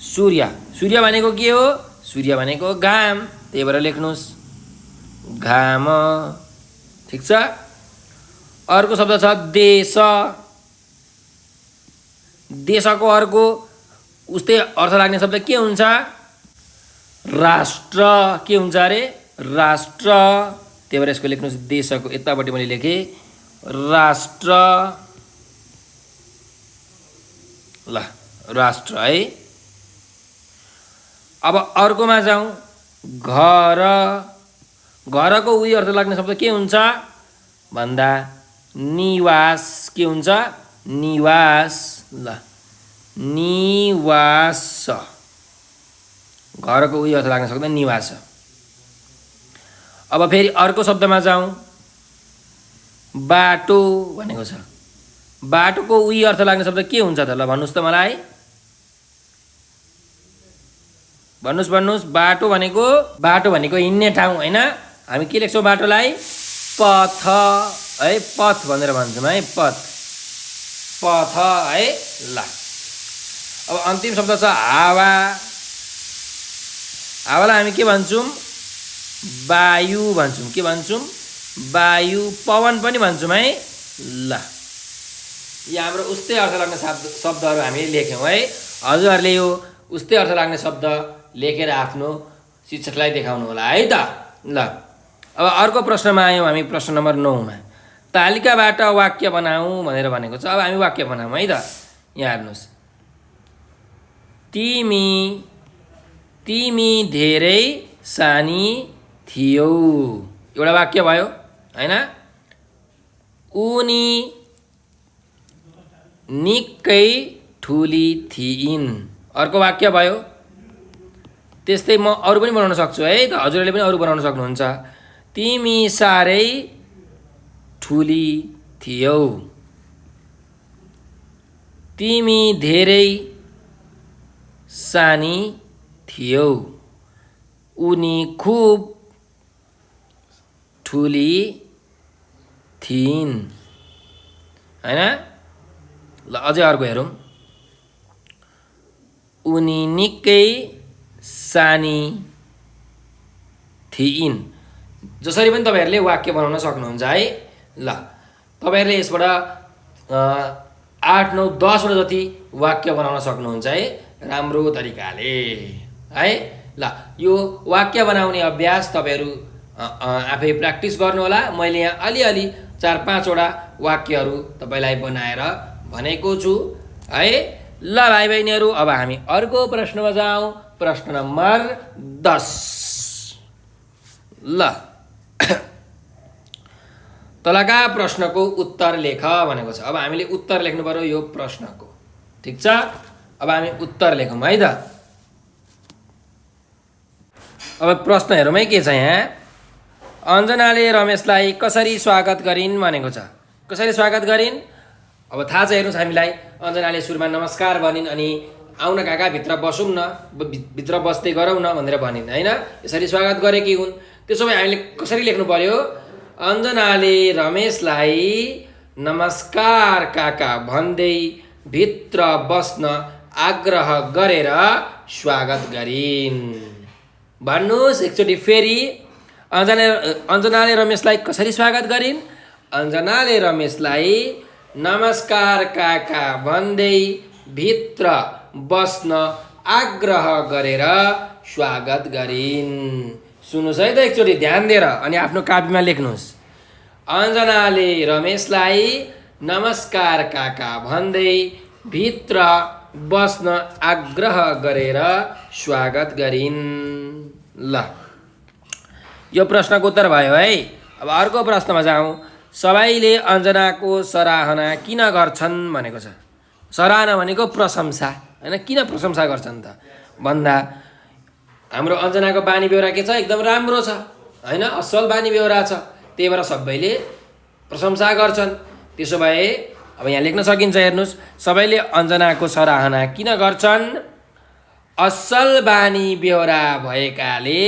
सूर्य, सूर्य भनेको के हो? सूर्य भनेको घाम, त्यही भएर लेख्नुहोस् घाम। ठिक छ। अर्को शब्द छ देश। देशको अर्को उस्तै अर्थ लाग्ने शब्द के हुन्छ? राष्ट्र। के हुन्छ अरे? राष्ट्र। त्यही भएर यसको लेख्नुहोस् देशको, यतापट्टि मैले लेखेँ राष्ट्र। ल राष्ट्र है। अब अर्कोमा जाउँ। घर। घरको उही अर्थ लाग्ने शब्द के हुन्छ भन्दा निवास। के हुन्छ? निवास। ल निवास। घरको उही अर्थ लाग्न सक्दैन, निवास। अब फेरि अर्को शब्दमा जाउँ। बाटो भनेको छ। बाटोको उही अर्थ लाग्ने शब्द के हुन्छ त? ल भन्नुहोस् त मलाई, भन्नुहोस् भन्नुहोस्। बाटो भनेको हिँड्ने ठाउँ होइन। हामी के लेख्छौँ बाटोलाई? पथ है, पथ भनेर भन्छौँ है, पथ, पथ है। ल अब अन्तिम शब्द छ हावा। हावालाई हामी के भन्छौँ? वायु भन्छौँ। के भन्छौँ? वायु, पवन पनि भन्छौँ है। ल यो हाम्रो उस्तै अर्थ लाग्ने शब्दहरू हामीले लेख्यौँ है। हजुरहरूले यो उस्तै अर्थ लाग्ने शब्द लेखेर आफ्नो शिक्षकलाई देखाउनु होला है त। ल अब अर्को प्रश्नमा आयौँ हामी, प्रश्न नम्बर 9मा। तालिकाबाट वाक्य बनाऊ भनेर भनेको छ। अब हामी वाक्य बनाऊँ है त। यहाँ हेर्नुहोस्। तिमी धेरै सानी थियौ, एउटा वाक्य भयो होइन। उनी निकै ठुली थिइन्, अर्को वाक्य भयो। त्यस्तै म अरू पनि बनाउन सक्छु है त, हजुरहरूले पनि अरू बनाउन सक्नुहुन्छ। तिमी साह्रै ठुली थियौ, तिमी धेरै सानी थियौ, उनी खुब ठुली थिइन् हैन। ल अझै अर्को हेरौँ। उनी निकै सानी थिइन्। जसरी पनि तपाईहरूले वाक्य बनाउन सक्नुहुन्छ है। ल तपाईहरूले यसबाट 8, 9, 10 वटा जति वाक्य बनाउन सक्नुहुन्छ है राम्रो तरिकाले है। ल यो वाक्य बनाउने अभ्यास तपाईँहरू आफै प्र्याक्टिस गर्नुहोला। मैले यहाँ अलिअलि 4-5 वटा वाक्यहरू तपाईँलाई बनाएर भनेको छु है। ल भाइ बहिनीहरू, अब हामी अर्को प्रश्नमा जाउँ। प्रश्न नम्बर 10। ल तलका प्रश्नको उत्तर लेख भनेको छ। अब हामीले उत्तर लेख्नु पर्यो यो प्रश्नको। ठिक छ। अब हामी उत्तर लेखौँ है त। अब प्रश्न हेरौँ है के छ यहाँ। अञ्जनाले रमेशलाई कसरी स्वागत गरिन् भनेको छ। कसरी स्वागत गरिन्? अब थाहा छ, हेर्नुहोस् हामीलाई। अञ्जनाले सुरुमा नमस्कार भनिन्, अनि आउन काका भित्र बसौँ न, भित्र बस्दै गरौँ न भनेर भनिन् होइन। यसरी स्वागत गरेकी हुन्। त्यसो भए हामीले कसरी लेख्नु पर्यो? अञ्जनाले रमेशलाई नमस्कार काका भन्दै भित्र बस्न आग्रह गरेर स्वागत गरिन्। भन्नुहोस् एकचोटि फेरि, अञ्जनाले रमेशलाई कसरी स्वागत गरिन्? अञ्जनाले रमेशलाई नमस्कार काका भन्दै भित्र बस्न आग्रह गरेर स्वागत गरिन्। सुन्नुहोस् है त एकचोटि ध्यान दिएर, अनि आफ्नो कापीमा लेख्नुहोस्। अञ्जनाले रमेशलाई नमस्कार काका भन्दै भित्र बस्न आग्रह गरेर स्वागत गरिन्। ल, यो प्रश्नको उत्तर भयो है। अब अर्को प्रश्नमा जाउँ। सबैले अञ्जनाको सराहना किन गर्छन् भनेको छ। सराहना भनेको प्रशंसा होइन। किन प्रशंसा गर्छन् त भन्दा हाम्रो अञ्जनाको बानी बेहोरा के छ? एकदम राम्रो छ होइन, असल बानी बेहोरा छ, त्यही भएर सबैले प्रशंसा गर्छन्। त्यसो भए अब यहाँ लेख्न सकिन्छ, हेर्नुहोस्। सबैले अञ्जनाको सराहना किन गर्छन्? असल बानी बेहोरा भएकाले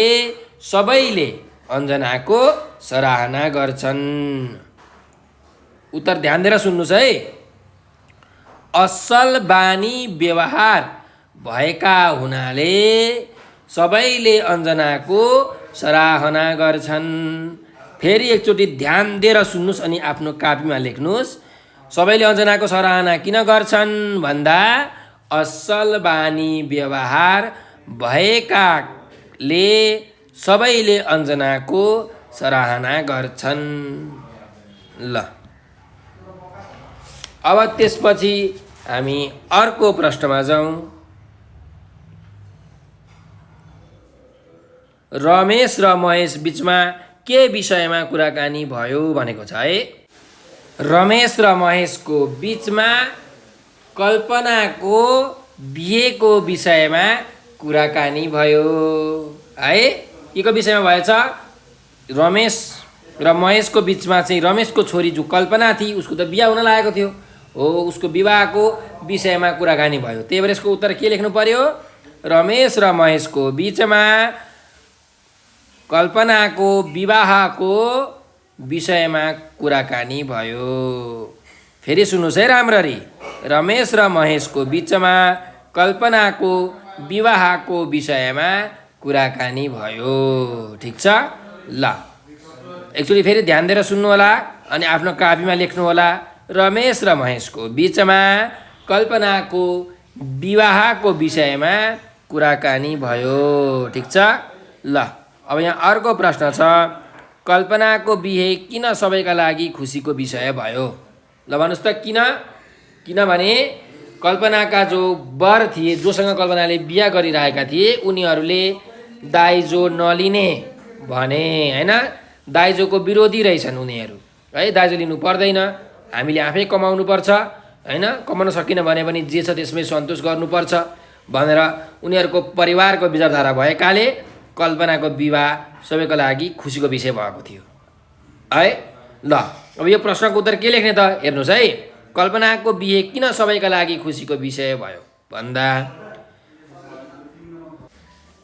सबैले अञ्जनाको सराहना गर्छन्। उत्तर ध्यान दिएर सुन्नुहोस् है। असल बानी व्यवहार भएका हुनाले सबैले अञ्जनाको सराहना गर्छन्। फेरि एकचोटि ध्यान दिएर सुन्नुहोस् अनि आफ्नो कापीमा लेख्नुहोस्। सबैले अञ्जनाको सराहना किन गर्छन् भन्दा असल बानी व्यवहार भएकाले सबैले अञ्जनाको सराहना गर्छन्। ल, अब त्यसपछि हामी अर्को प्रश्नमा जाउँ। रमेश र महेश बिचमा के विषयमा कुराकानी भयो भनेको छ है। रमेश र महेशको बिचमा कल्पनाको बिहेको विषयमा कुराकानी भयो है। के को विषयमा भएछ? रमेश र महेशको बिचमा चाहिँ रमेशको छोरी जो कल्पना थिई उसको त बिहा हुन लागेको थियो हो, उसको विवाहको विषयमा कुराकानी भयो। त्यही भएर यसको उत्तर के लेख्नु पर्यो? रमेश र महेशको बिचमा कल्पनाको विवाहको विषयमा कुराकानी भयो। फेरि सुन्नुहोस् है राम्ररी। रमेश र महेशको बिचमा कल्पनाको विवाहको विषयमा कुराकानी भयो। ठिक छ। ल, एकचोटि फेरि ध्यान दिएर सुन्नु होला अनि आफ्नो कापीमा लेख्नु होला। रमेश र महेशको बिचमा कल्पनाको विवाहको विषयमा कुराकानी भयो। ठिक छ। ल, अब यहाँ अर्को प्रश्न छ। कल्पनाको बिहे किन सबैका लागि खुसीको विषय भयो? ल भन्नुहोस् त किन? किनभने कल्पनाका जो वर थिए, जोसँग कल्पनाले बिहा गरिरहेका थिए, उनीहरूले दाइजो नलिने भने होइन। दाइजोको विरोधी रहेछन् उनीहरू है। दाइजो लिनु पर्दैन, हामीले आफै कमाउनु पर्छ होइन। कमाउन सकिन भने पनि जे छ त्यसमै सन्तोष गर्नुपर्छ भनेर उनीहरूको परिवारको विचारधारा भएकाले कल्पनाको विवाह सबैको लागि खुसीको विषय भएको थियो है। ल, अब यो प्रश्नको उत्तर के लेख्ने त हेर्नुहोस् है। कल्पनाको बिहे किन सबैका लागि खुसीको विषय भयो भन्दा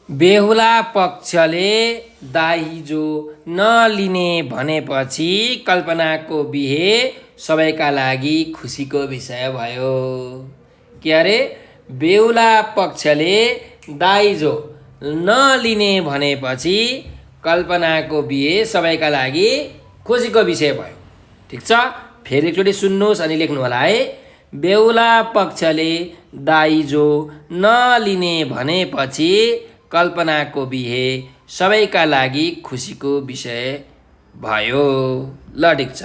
बेहुला पक्षले दाइजो नलिने भनेपछि कल्पनाको बिहे सबैका लागि खुसीको विषय भयो। के अरे? बेहुला पक्षले दाइजो नलिने भनेपछि कल्पनाको बिहे सबैका लागि खुसीको विषय भयो। ठिक छ। फेरि एकचोटि सुन्नुहोस् अनि लेख्नु होला है। बेहुला पक्षले दाइजो नलिने भनेपछि कल्पनाको बिहे सबैका लागि खुसीको विषय भयो। ल, ठिक छ।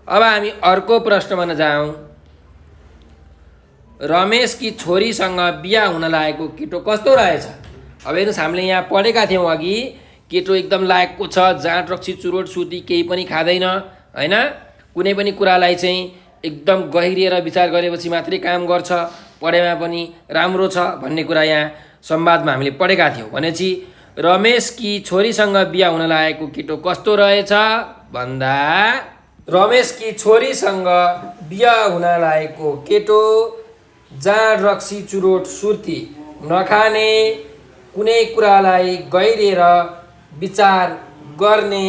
अब हामी अर्को प्रश्नमा जाउँ। रमेशकी छोरीसँग बिहा हुन लागेको केटो कस्तो रहेछ? अब हेर्नुहोस्, हामीले यहाँ पढेका थियौँ अघि, केटो एकदम लायकको छ, जाँट रक्सी चुरोट सुती केही पनि खाँदैन होइन। कुनै पनि कुरालाई चाहिँ एकदम गहिरिएर विचार गरेपछि मात्रै काम गर्छ, पढाइमा पनि राम्रो छ भन्ने कुरा यहाँ संवादमा हामीले पढेका थियौँ। भनेपछि रमेशकी छोरीसँग बिहा हुन लागेको केटो कस्तो रहेछ भन्दा रमेशकी छोरीसँग बिहा हुन लागेको केटो जाँड रक्सी चुरोट सुर्ती नखाने, कुनै कुरालाई गहिरिएर विचार गर्ने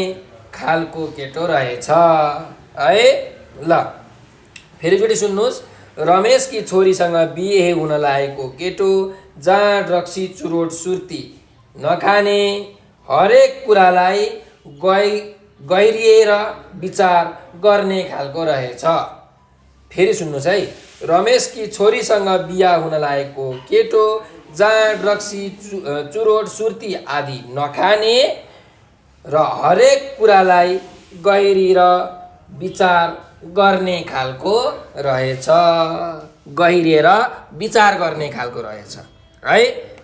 खालको केटो रहेछ है। ल फेरि एकचोटि सुन्नुहोस्। रमेशकी छोरीसँग बिहे हुन लागेको केटो जाँड रक्सी चुरोट सुर्ती नखाने, हरेक कुरालाई गहिरिएर विचार गर्ने खालको रहेछ। फेरि सुन्नुहोस् है। रमेशकी छोरीसँग बिहा हुन लागेको केटो जाँड रक्सी चुरोट सुर्ती आदि नखाने र हरेक कुरालाई गहिरिएर विचार गर्ने खालको रहेछ। गहिरिएर विचार गर्ने खालको रहेछ है।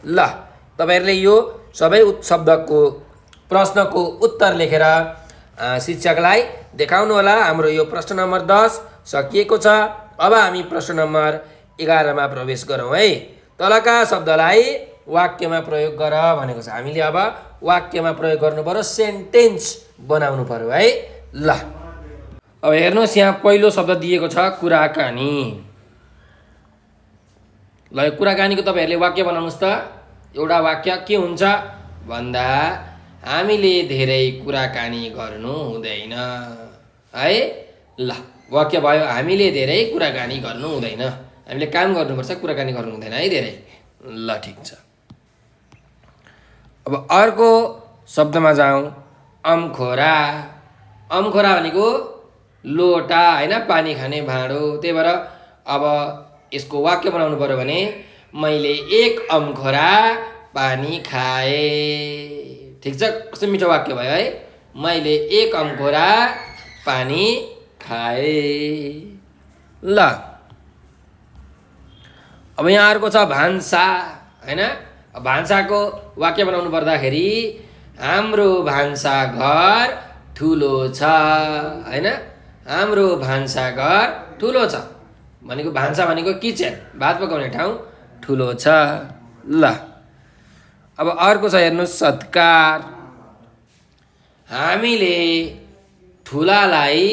ल तपाईँहरूले यो सबै शब्दको प्रश्नको उत्तर लेखेर शिक्षकलाई देखाउनु होला। हाम्रो यो प्रश्न नम्बर 10 सकिएको छ। अब हामी प्रश्न नम्बर 11 मा प्रवेश गरौँ है। तलका शब्दलाई वाक्यमा प्रयोग गर भनेको छ। हामीले अब वाक्यमा प्रयोग गर्नु पर्यो, सेन्टेन्स बनाउनु पर्यो है। ल अब हेर्नुहोस्, यहाँ पहिलो शब्द दिएको छ कुराकानी। ल यो कुराकानीको तपाईँहरूले वाक्य बनाउनुहोस् त। एउटा वाक्य के हुन्छ भन्दा हामीले धेरै कुराकानी गर्नु हुँदैन है। ल वाक्य भयो, हामीले धेरै कुराकानी गर्नु हुँदैन। हामीले काम गर्नुपर्छ, कुराकानी गर्नु हुँदैन है धेरै। ल ठिक छ। अब अर्को शब्दमा जाउँ, अम्खोरा। अम्खोरा भनेको लोटा होइन, पानी खाने भाँडो। त्यही भएर अब यसको वाक्य बनाउनु पर्यो भने मैले 1 अम्खोरा पानी खाएँ। ठिक छ, कस्तो मिठो वाक्य भयो है। मैले 1 अम्खोरा पानी खाएँ। ल अब यहाँ अर्को छ भान्सा होइन। भान्साको वाक्य बनाउनु पर्दाखेरि हाम्रो भान्सा घर ठुलो छ होइन। हाम्रो भान्सा घर ठुलो छ भनेको भान्सा भनेको किचन, भात पकाउने ठाउँ ठुलो छ। ल अब अर्को छ हेर्नुहोस्, सत्कार। हामीले ठुलालाई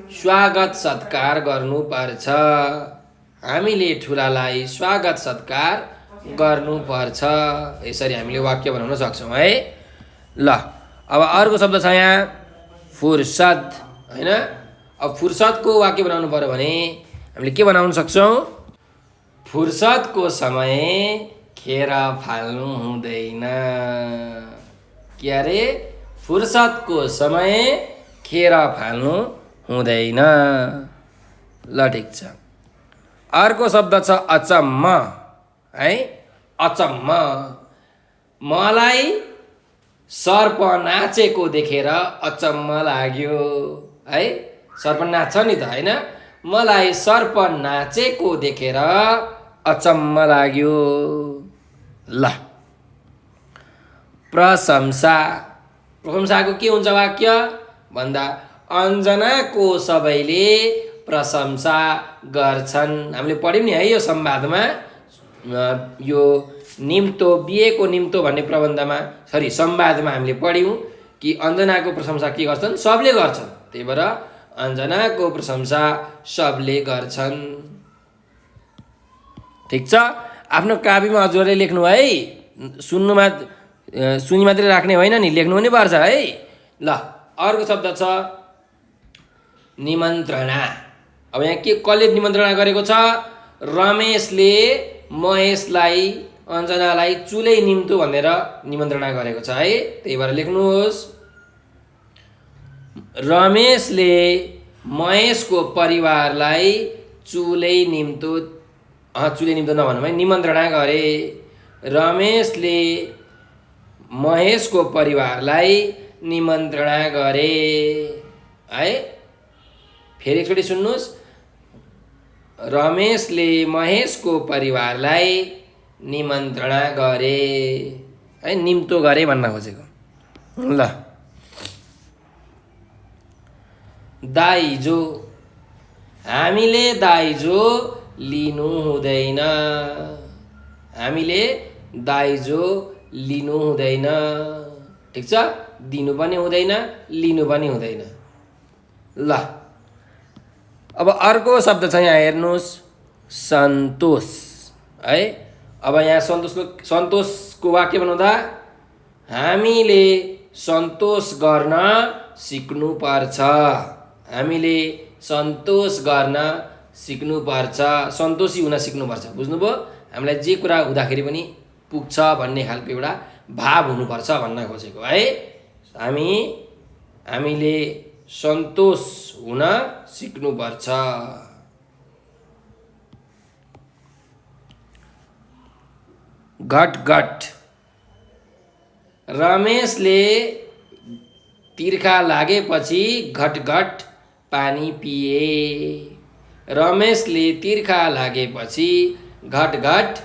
स्वागत सत्कार गर्नुपर्छ। हामीले ठुलालाई स्वागत सत्कार गर्नुपर्छ। यसरी हामीले वाक्य बनाउन सक्छौँ है। ल अब अर्को शब्द छ यहाँ फुर्सद होइन। अब फुर्सदको वाक्य बनाउनु पर्यो भने हामीले के बनाउन सक्छौँ? फुर्सदको समय खेर फाल्नु हुँदैन। के अरे? फुर्सदको समय खेर फाल्नु हुँदैन। ल ठिक छ। अर्को शब्द छ अचम्म है। अचम्म, मलाई सर्प नाचेको देखेर अचम्म लाग्यो है। सर्प नाच्छ नि त होइन। मलाई सर्प नाचेको देखेर अचम्म लाग्यो। ल प्रशंसा। प्रशंसाको के हुन्छ वाक्य भन्दा अञ्जनाको सबैले प्रशंसा गर्छन्। हामीले पढ्यौँ नि है यो संवादमा, यो निम्तो बिहेको निम्तो भन्ने प्रबन्धमा संवादमा हामीले पढ्यौँ कि अञ्जनाको प्रशंसा के गर्छन्? सबले गर्छन्। त्यही भएर अञ्जनाको प्रशंसा सबले गर्छन्। ठिक छ। आफ्नो कापीमा हजुरले लेख्नु है, सुनि मात्रै राख्ने होइन नि, लेख्नु पनि पर्छ है। ल अर्को शब्द छ निमन्त्रणा। अब यहाँ के कसले निमन्त्रणा गरेको छ? रमेशले महेशलाई अञ्जनालाई चुलै निम्तो भनेर निमन्त्रणा गरेको छ है। त्यही भएर लेख्नुहोस्, रमेशले महेशको परिवारलाई चुलै निम्तो नभन्नु है, निमन्त्रणा गरे। रमेशले महेशको परिवारलाई निमन्त्रणा गरे है। फेरि एकचोटि सुन्नुहोस्, रमेशले महेशको परिवारलाई निमन्त्रणा गरे है, निम्तो गरे भन्न खोजेको। ल दाइजो। हामीले दाइजो लिनु हुँदैन। हामीले दाइजो लिनु हुँदैन। ठिक छ। दिनु पनि हुँदैन, लिनु पनि हुँदैन। ल अब अर्को शब्द छ यहाँ हेर्नुहोस्, सन्तोष है। अब यहाँ सन्तोषको वाक्य बनाउँदा हामीले सन्तोष गर्न सिक्नुपर्छ। हामीले सन्तोष गर्न सिक्नुपर्छ, सन्तोषी हुन सिक्नुपर्छ। बुझ्नुभयो? हामीलाई जे कुरा हुँदाखेरि पनि पुग्छ भन्ने खालको एउटा भाव हुनुपर्छ भन्न खोजेको है। हामीले सन्तोष हुन सिक्नुपर्छ। घटघट रमेशले तिर्खा लागेपछि घटघट पानी पिए। रमेशले तिर्खा लागेपछि घटघट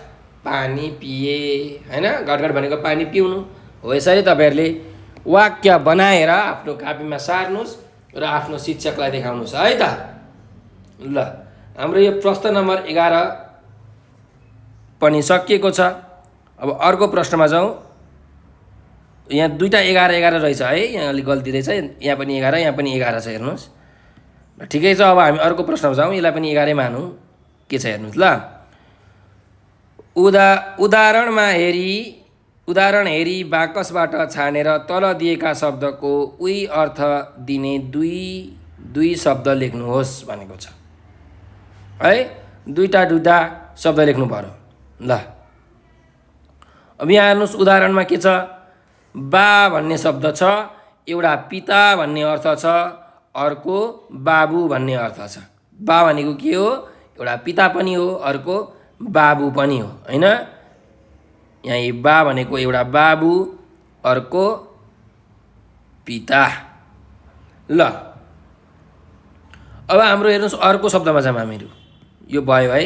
पानी पिए हैन। घटघट भनेको पानी पिउनु हो। यसरी तपाईँहरूले वाक्य बनाएर आफ्नो कापीमा सार्नुहोस् र आफ्नो शिक्षकलाई देखाउनुहोस् है त। ल हाम्रो यो प्रश्न नम्बर 11 पनि सकिएको छ। अब अर्को प्रश्नमा जाउँ। यहाँ दुईवटा 11 रहेछ है, यहाँ अलिक गल्ती रहेछ। यहाँ पनि 11, यहाँ पनि 11 छ, हेर्नुहोस्। ठिकै छ। अब हामी अर्को प्रश्नमा जाउँ। यसलाई पनि 11 मानौँ। के छ हेर्नुहोस् ल। उदाहरण हेरी बाकसबाट छानेर तल दिएका शब्दको उही अर्थ दिने दुई शब्द लेख्नुहोस् भनेको छ है। दुईटा शब्द लेख्नु पर्यो। ल अब यहाँ हेर्नुहोस् उदाहरणमा के छ। बा भन्ने शब्द छ, एउटा पिता भन्ने अर्थ छ, अर्को बाबु भन्ने अर्थ छ। बा भनेको के हो? एउटा पिता पनि हो, अर्को बाबु पनि हो हैन। यहाँ यो बा भनेको एउटा बाबु, अर्को पिता। ल अब हाम्रो हेर्नुहोस् अर्को शब्दमा जाऊँ हामीहरू। यो भयो है,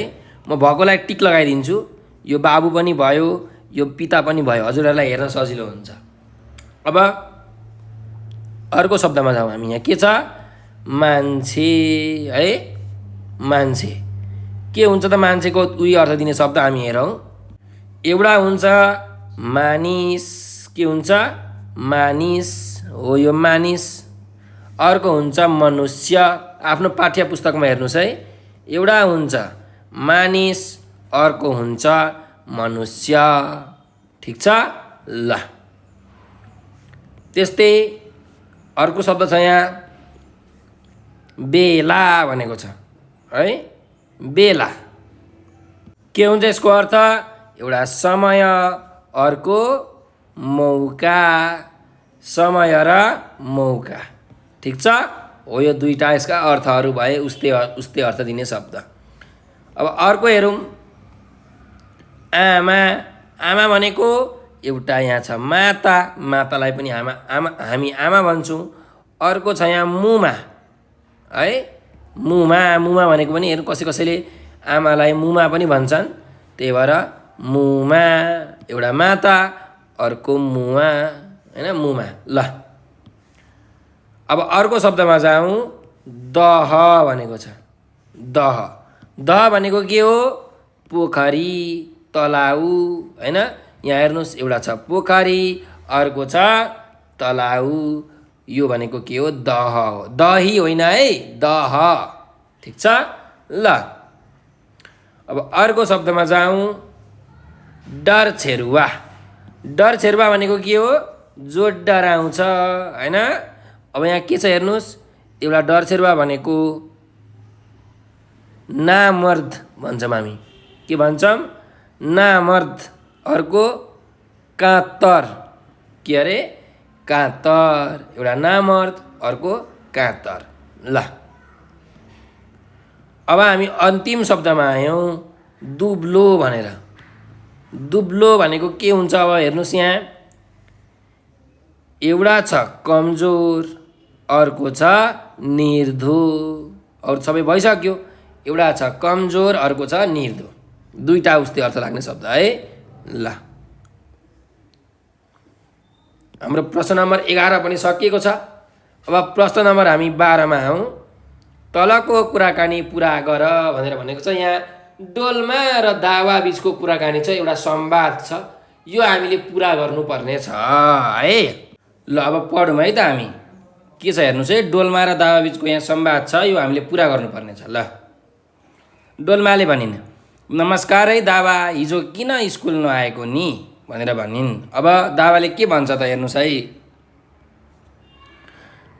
म भएकोलाई टिक लगाइदिन्छु। यो बाबु पनि भयो, यो पिता पनि भयो। हजुरहरूलाई हेर्न सजिलो हुन्छ। अब अर्को शब्दमा जाउँ हामी। यहाँ के छ? मान्छे है। मान्छे के हुन्छ त? मान्छेको उही अर्थ दिने शब्द हामी हेरौँ। एउटा हुन्छ मानिस। के हुन्छ? मानिस हो, यो मानिस। अर्को हुन्छ मनुष्य। आफ्नो पाठ्य पुस्तकमा हेर्नुहोस् है। एउटा हुन्छ मानिस, अर्को हुन्छ मनुष्य। ठिक छ ल। त्यस्तै अर्को शब्द छ यहाँ बेला भनेको छ है। बेला के हुन्छ यसको अर्थ? एउटा समय, अर्को मौका। समय र मौका। ठिक छ हो। यो दुईटा यसका अर्थहरू भए उस्तै अर्थ दिने शब्द। अब अर्को हेरौँ। आमा। आमा भनेको एउटा यहाँ छ माता। मातालाई पनि हामी आमा भन्छौँ। अर्को छ यहाँ मुमा है। मुमा भनेको पनि हेर्नु, कसैले आमालाई मुमा पनि भन्छन्। त्यही भएर मुमा एउटा माता, अर्को मुमा हैन। मुमा। ल अब अर्को शब्दमा जाउँ। दह भनेको छ। दह भनेको के हो? पोखरी, तलाउ हैन। यहाँ हेर्नुहोस् एउटा छ पोखरी, अर्को छ तलाउ। यो भनेको के हो? दह हो। दही होइन है, दह। ठिक छ ल। अब अर्को शब्दमा जाउँ। डरछेरुवा। डरछेरुवा भनेको के हो? जो डराउँछ हैन। अब यहाँ के छ हेर्नुहोस्। एउटा डरछेरुवा भनेको नामर्द भन्छौँ हामी। के भन्छौँ? नामर्द। अर्को कातर। के अरे? कातर। एउटा नामर्द, अर्को कातर। ल अब हामी अन्तिम शब्दमा आयौँ। दुब्लो भनेर। दुब्लो भनेको के हुन्छ? अब हेर्नुहोस् यहाँ एउटा छ कमजोर, अर्को छ निर्धो। अरू सबै भइसक्यो। एउटा छ कमजोर, अर्को छ निर्धो। दुईटा उस्तै अर्थ लाग्ने शब्द है। ल हाम्रो प्रश्न नम्बर 11 पनि सकिएको छ। अब प्रश्न नम्बर हामी 12 मा आउँ। तलको कुराकानी पुरा गर भनेर भनेको छ। यहाँ डोल्मा र दावा बिचको कुराकानी छ, एउटा संवाद छ। यो हामीले पुरा गर्नुपर्ने छ है। ल अब पढौँ है त हामी। के छ हेर्नुहोस् है। डोल्मा र दावा बिचको यहाँ संवाद छ, यो हामीले पुरा गर्नुपर्ने छ। ल डोल्माले भनिन्, नमस्कार है दावा, हिजो किन स्कुल नआएको नि भनेर भनिन्। अब दावाले के भन्छ त हेर्नुहोस् है।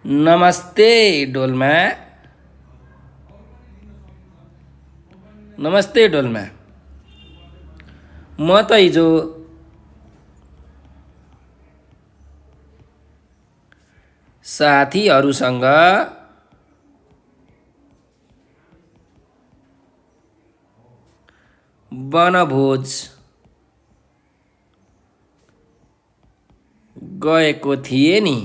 नमस्ते डोल्मा, नमस्ते डोल्मा, म त हिजो साथीहरूसँग वनभोज गएको थिएँ नि,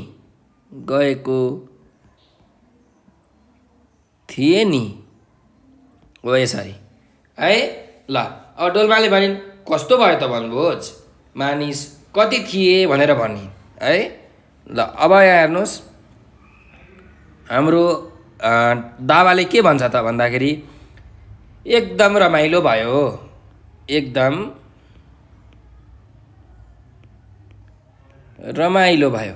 हो यसरी है। ल अब डोल्माले भनिन्, कस्तो भयो त वनभोज, मानिस कति थिए भनेर भनिन् है। ल अब यहाँ हेर्नुहोस्, हाम्रो दावाले के भन्छ त भन्दाखेरि, एकदम रमाइलो भयो, एकदम रमाइलो भयो।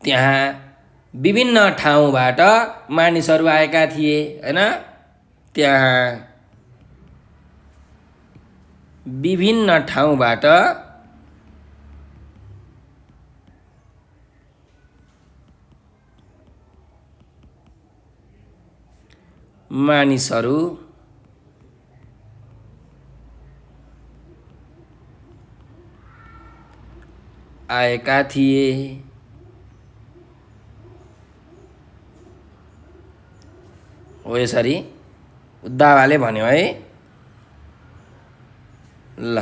त्यहाँ विभिन्न ठाउँबाट मानिसहरू आएका थिए हैन। त्यहाँ विभिन्न ठाउँबाट मानिसहरू आएका थिए। हो यसरी दावाले भन्यो है। ल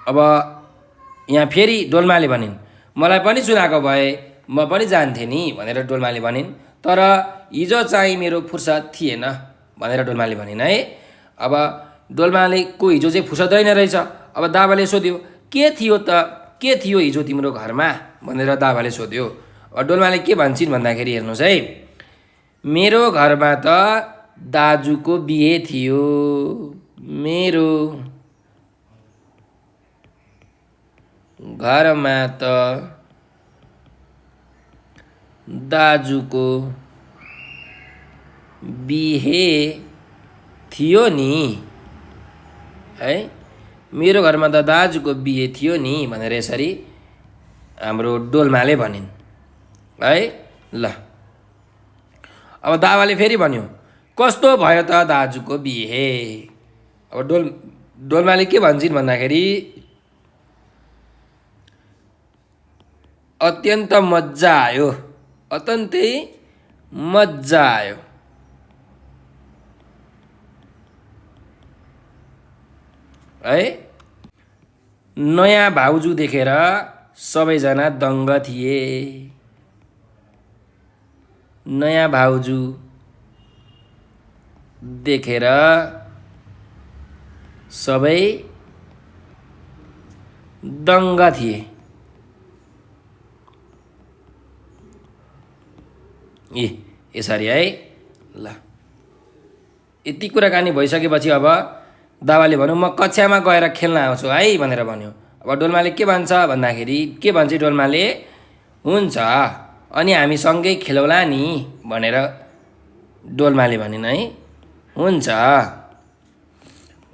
अब यहाँ फेरि डोल्माले भनिन्, मलाई पनि सुनाएको भए म पनि जान्थेँ नि भनेर डोल्माले भनिन्। तर हिजो चाहिँ मेरो फुर्सद थिएन भनेर डोल्माले भनिन् है। अब डोल्माले को हिजो चाहिँ फुर्सद होइन रहेछ। अब दावाले सोध्यो, के थियो हिजो तिम्रो घरमा भनेर दावाले सोध्यो। अब डोल्माले के भन्छन् भन्दाखेरि हेर्नुहोस् है, मेरो घरमा त दाजुको बिहे थियो, मेरो घरमा त दाजुको बिहे थियो नि है। मेरो घरमा त दाजुको बिहे थियो नि भनेर यसरी हाम्रो डोल्माले भनिन् है। ल अब दावाले फेरि भन्यो, कस्तो भयो त दाजुको बिहे। अब डोल्माले के भन्छन् भन्दाखेरि, अत्यन्त मजा आयो, अत्यन्तै मजा आयो है। नयाँ भाउजू देखेर सबैजना दङ्ग थिए, नयाँ भाउजू देखेर सबै दङ्ग थिए। यसरी है। ल यति कुराकानी भइसकेपछि अब दावाले भन्यो, म कक्षामा गएर खेल्न आउँछु है भनेर भन्यो। अब डोल्माले के भन्छ भन्दाखेरि, के भन्छ डोल्माले, हुन्छ अनि हामी सँगै खेलौला नि भनेर डोल्माले भनिन् है। हुन्छ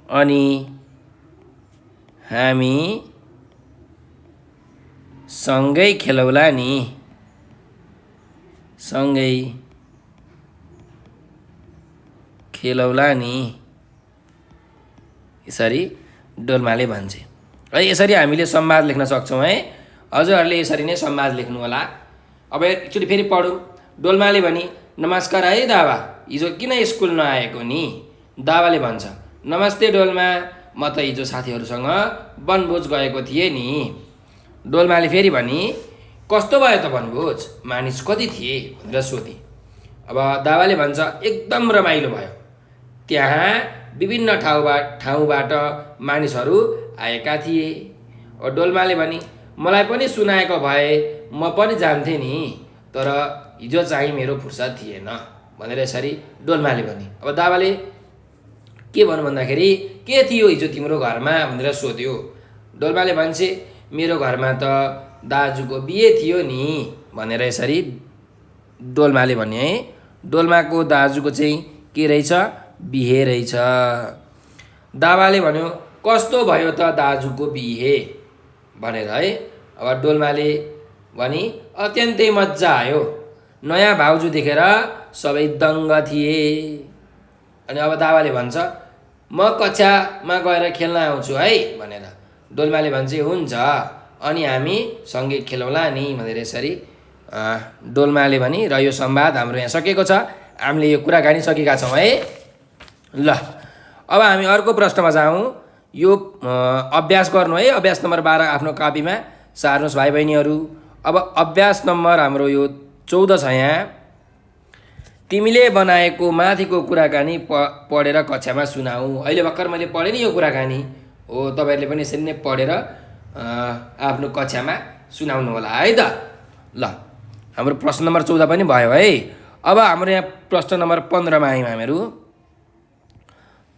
अनि हामी सँगै खेलौला नि, सँगै खेलौला नि, यसरी डोल्माले भन्छ है। यसरी हामीले संवाद लेख्न सक्छौँ है। हजुरहरूले यसरी नै संवाद लेख्नु होला। अब एकचोटि फेरि पढौँ। डोल्माले भनी, नमस्कार है दावा, हिजो किन स्कुल नआएको नि। दावाले भन्छ, नमस्ते डोल्मा, म त हिजो साथीहरूसँग वनभोज गएको थिएँ नि। डोल्माले फेरि भनी, कस्तो भयो त वनभोज, मानिस कति थिए भनेर सोधे। अब दावाले भन्छ, एकदम रमाइलो भयो, त्यहाँ विभिन्न ठाउँबाट मानिसहरू आएका थिए। अब डोल्माले भनी, मलाई पनि सुनाएको भए म पनि जान्थेँ नि, तर हिजो चाहिँ मेरो फुर्सद थिएन भनेर यसरी डोल्माले भने। अब दावाले के भन्नु भन्दाखेरि, के थियो हिजो तिम्रो घरमा भनेर सोध्यो। डोल्माले भन्छे, मेरो घरमा त दाजुको बिहे थियो नि भनेर यसरी डोल्माले भन्यो है। डोल्माको दाजुको चाहिँ के रहेछ? बिहे रहेछ। दावाले भन्यो कस्तो भयो त दाजुको बिहे भनेर है। अब डोल्माले भनी अत्यन्तै मजा आयो, नयाँ भाउजू देखेर सबै दङ्ग थिए। अनि अब दावाले भन्छ म कक्षामा गएर खेल्न आउँछु है भनेर। डोल्माले भन्छ हुन्छ, अनि हामी सँगै खेलौँला नि भनेर यसरी डोल्माले भनी र यो संवाद हाम्रो यहाँ सकिएको छ। हामीले यो कुराकानी सकेका छौँ है। ल अब हामी अर्को प्रश्नमा जाउँ। यो अभ्यास गर्नु है। अभ्यास नम्बर 12 आफ्नो कापीमा सार्नुहोस् भाइ बहिनीहरू। अब अभ्यास नम्बर हाम्रो यो 14 छ यहाँ। तिमीले बनाएको माथिको कुराकानी पढेर कक्षामा सुनाऊ। अहिले भर्खर मैले पढेँ नि यो कुराकानी हो, तपाईँहरूले पनि यसरी नै पढेर आफ्नो कक्षामा सुनाउनु होला है त। ल हाम्रो प्रश्न नम्बर 14 पनि भयो है। अब हाम्रो यहाँ प्रश्न नम्बर 15 मा आयौँ हामीहरू।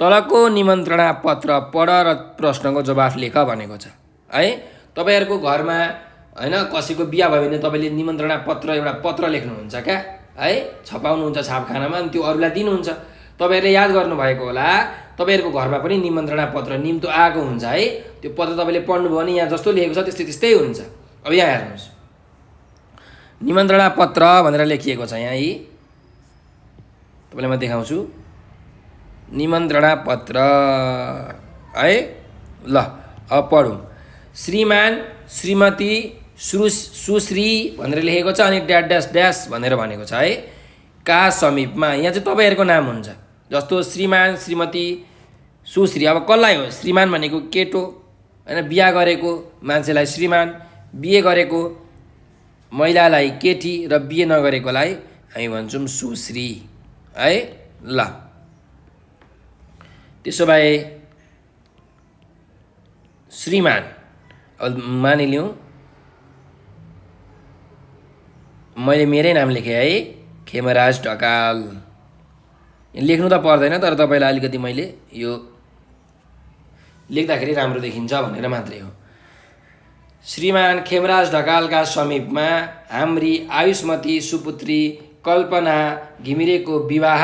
तलको निमन्त्रणा पत्र पढ र प्रश्नको जवाफ लेख भनेको छ है। तपाईँहरूको घरमा होइन कसैको बिहा भयो भने तपाईँले निमन्त्रणा पत्र एउटा पत्र लेख्नुहुन्छ क्या है, छपाउनुहुन्छ छापखानामा, अनि त्यो अरूलाई दिनुहुन्छ। तपाईँहरूले याद गर्नुभएको होला, तपाईँहरूको घरमा पनि निमन्त्रणा पत्र निम्तो आएको हुन्छ है। त्यो पत्र तपाईँले पढ्नुभयो भने यहाँ जस्तो लेखेको छ त्यस्तै त्यस्तै हुन्छ। अब यहाँ हेर्नुहोस्, निमन्त्रणा पत्र भनेर लेखिएको छ यहाँ। यी तपाईँलाई म देखाउँछु निमन्त्रणा पत्र है। ल अब पढौँ। श्रीमान श्रीमती सुश्री भनेर लेखेको छ, अनि ड्यास ड्यास ड्यास भनेर भनेको छ है। का समीपमा, यहाँ चाहिँ तपाईँहरूको नाम हुन्छ। जस्तो श्रीमान श्रीमती सुश्री, अब कसलाई हो? श्रीमान भनेको केटो होइन, बिहा गरेको मान्छेलाई श्रीमान, बिहे गरेको महिलालाई केटी र बिहे नगरेकोलाई हामी भन्छौँ सुश्री है। ल त्यसो भए श्रीमान, अब मानिलिउँ मैले मेरै नाम लेखेँ है, खेमराज ढकाल। लेख्नु त पर्दैन, तर तपाईँलाई अलिकति मैले यो लेख्दाखेरि राम्रो देखिन्छ भनेर मात्रै हो। श्रीमान खेमराज ढकालका समीपमा हाम्री आयुष्मती सुपुत्री कल्पना घिमिरेको विवाह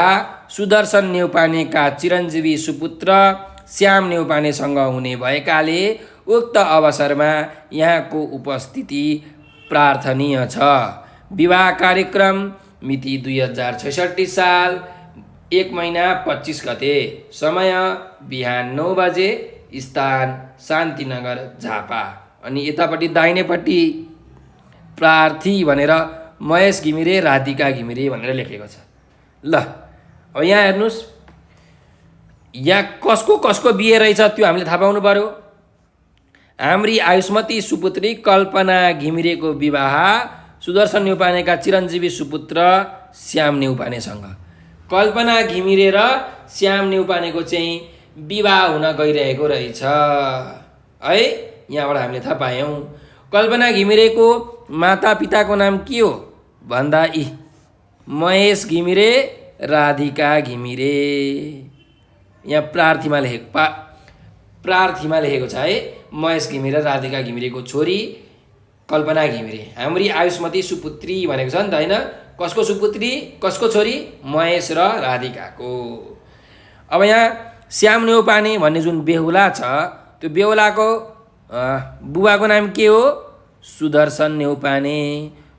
सुदर्शन नेउपानेका चिरञ्जीवी सुपुत्र श्याम नेउपानेसँग हुने भएकाले उक्त अवसरमा यहाँको उपस्थिति प्रार्थनीय छ। विवाह कार्यक्रम मिति 2066 साल 1 महिना 25 गते, समय बिहान 9 बजे, स्थान शान्तिनगर झापा। अनि यतापट्टि दाहिनेपट्टि प्रार्थी भनेर महेश घिमिरे राधिका घिमिरे भनेर लेखेको छ। ल अब यहाँ हेर्नुहोस्, यहाँ कसको कसको बिहे रहेछ त्यो हामीले थाहा पाउनु पर्यो। हाम्री आयुष्मती सुपुत्री कल्पना घिमिरेको विवाह सुदर्शन नेउपानेका चिरञ्जीवी सुपुत्र श्याम नेउपानेसँग। कल्पना घिमिरे र श्याम नेउपानेको चाहिँ विवाह हुन गइरहेको रहेछ है। यहाँबाट हामीले थाहा पायौँ। कल्पना घिमिरेको माता पिताको नाम के हो भन्दा यी महेश घिमिरे राधिका घिमिरे। यहाँ प्रार्थीमा लेखेको छ है, महेश घिमिरे राधिका घिमिरेको छोरी कल्पना घिमिरे। हाम्री आयुष्मती सुपुत्री भनेको छ नि त होइन, कसको सुपुत्री कसको छोरी? महेश र राधिकाको। अब यहाँ श्याम नेउपाने भन्ने जुन बेहुला छ, त्यो बेहुलाको बुबाको नाम के हो? सुदर्शन नेउपाने।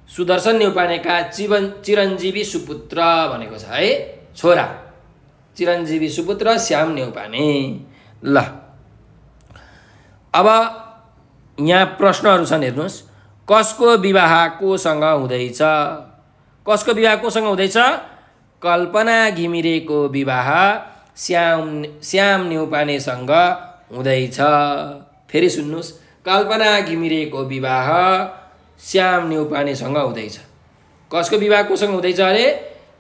सुदर्शन नेउपानेका चिरञ्जीवी सुपुत्र भनेको छ है, छोरा चिरञ्जीवी सुपुत्र श्याम नेउपाने। ल अब यहाँ प्रश्नहरू छन् हेर्नुहोस्। कसको विवाह कोसँग हुँदैछ? कसको विवाह कोसँग हुँदैछ? कल्पना घिमिरेको विवाह श्याम नेउपानेसँग हुँदैछ। फेरि सुन्नुहोस्, कल्पना घिमिरेको विवाह श्याम नेउपानेसँग हुँदैछ। कसको विवाह कोसँग हुँदैछ अरे?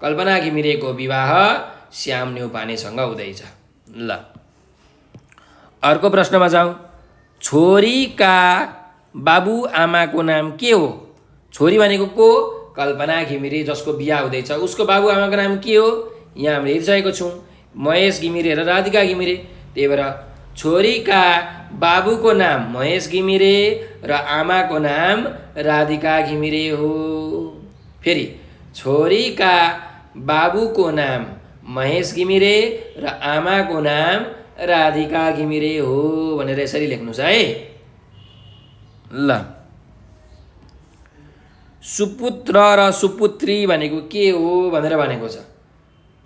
कल्पना घिमिरेको विवाह श्याम नेउपानेसँग हुँदैछ। ल अर्को प्रश्नमा जाउँ। छोरीका बाबुआमाको नाम के हो? छोरी भनेको को? कल्पना घिमिरे, जसको बिहा हुँदैछ उसको बाबुआमाको नाम के हो? यहाँ हामीले हेरिसकेको छौँ, महेश घिमिरे र राधिका घिमिरे। त्यही भएर छोरीका बाबुको नाम महेश घिमिरे र आमाको नाम राधिका घिमिरे हो। फेरि छोरीका बाबुको नाम महेश घिमिरे र आमाको नाम राधिका घिमिरे हो भनेर यसरी लेख्नुहोस् है। ल सुपुत्र र सुपुत्री भनेको के हो भनेर भनेको छ।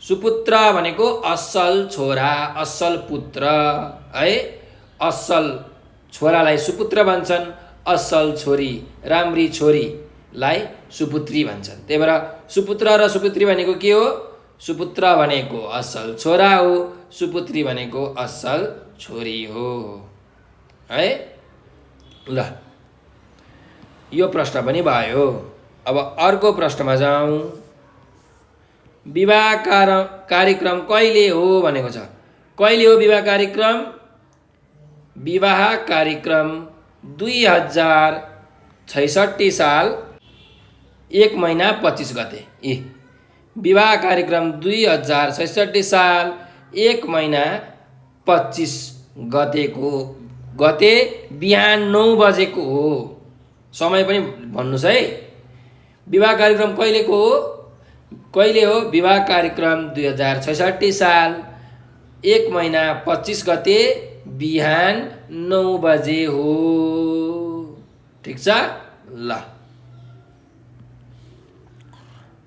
सुपुत्र भनेको असल छोरा, असल पुत्र है। असल छोरालाई सुपुत्र भन्छन्, असल छोरी, राम्री छोरीलाई सुपुत्री भन्छन्। त्यही भएर सुपुत्र र सुपुत्री भनेको के हो? सुपुत्र भनेको असल छोरा हो, सुपुत्री भनेको असल छोरी हो है। ल यो प्रश्न पनि भयो। अब अर्को प्रश्नमा जाउँ। विवाह कार्यक्रम कहिले हो भनेको छ। कहिले हो विवाह कार्यक्रम? विवाह कार्यक्रम 2066 साल 1 महिना 25 गते। विवाह कार्यक्रम 2066 साल 1 महिना 25 गते बिहान 9 बजेको हो। समय पनि भन्नुहोस् है। विवाह कार्यक्रम कहिलेको हो? कहिले हो विवाह कार्यक्रम? 2066 साल 1 महिना 25 गते बिहान 9 बजे हो। ठिक छ। ल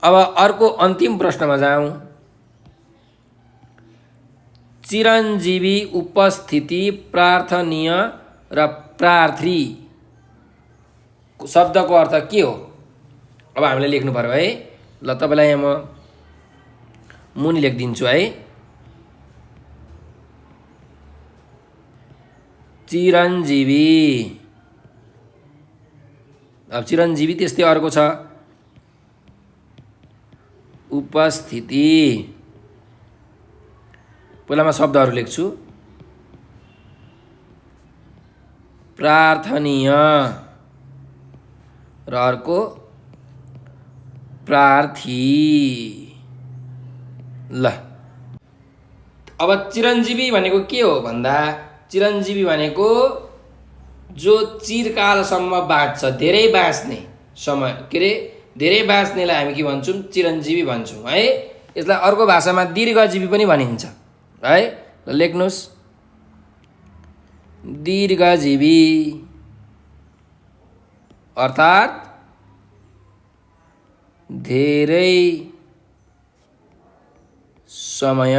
अब अर्को अन्तिम प्रश्नमा जाउँ। चिरञ्जीवी उपस्थिति प्रार्थनीय र प्रार्थी शब्दको अर्थ के हो? अब हामीले लेख्नु पर्यो है। ल तपाईँलाई यहाँ म मुनि लेखिदिन्छु है। चिरञ्जीवी। अब चिरञ्जीवी त्यस्तै अर्को छ उपस्थिति। पहिला म शब्दहरू लेख्छु। प्रार्थनीय र अर्को प्रार्थी। ल अब चिरञ्जीवी भनेको के हो भन्दा, चिरञ्जीवी भनेको जो चिरकालसम्म बाँच्छ, धेरै बाँच्ने समय, के अरे धेरै बाँच्नेलाई हामी के भन्छौँ? चिरञ्जीवी भन्छौँ है। यसलाई अर्को भाषामा दीर्घजीवी पनि भनिन्छ है। ल लेख्नुहोस् दीर्घजीवी अर्थात् धेरै समय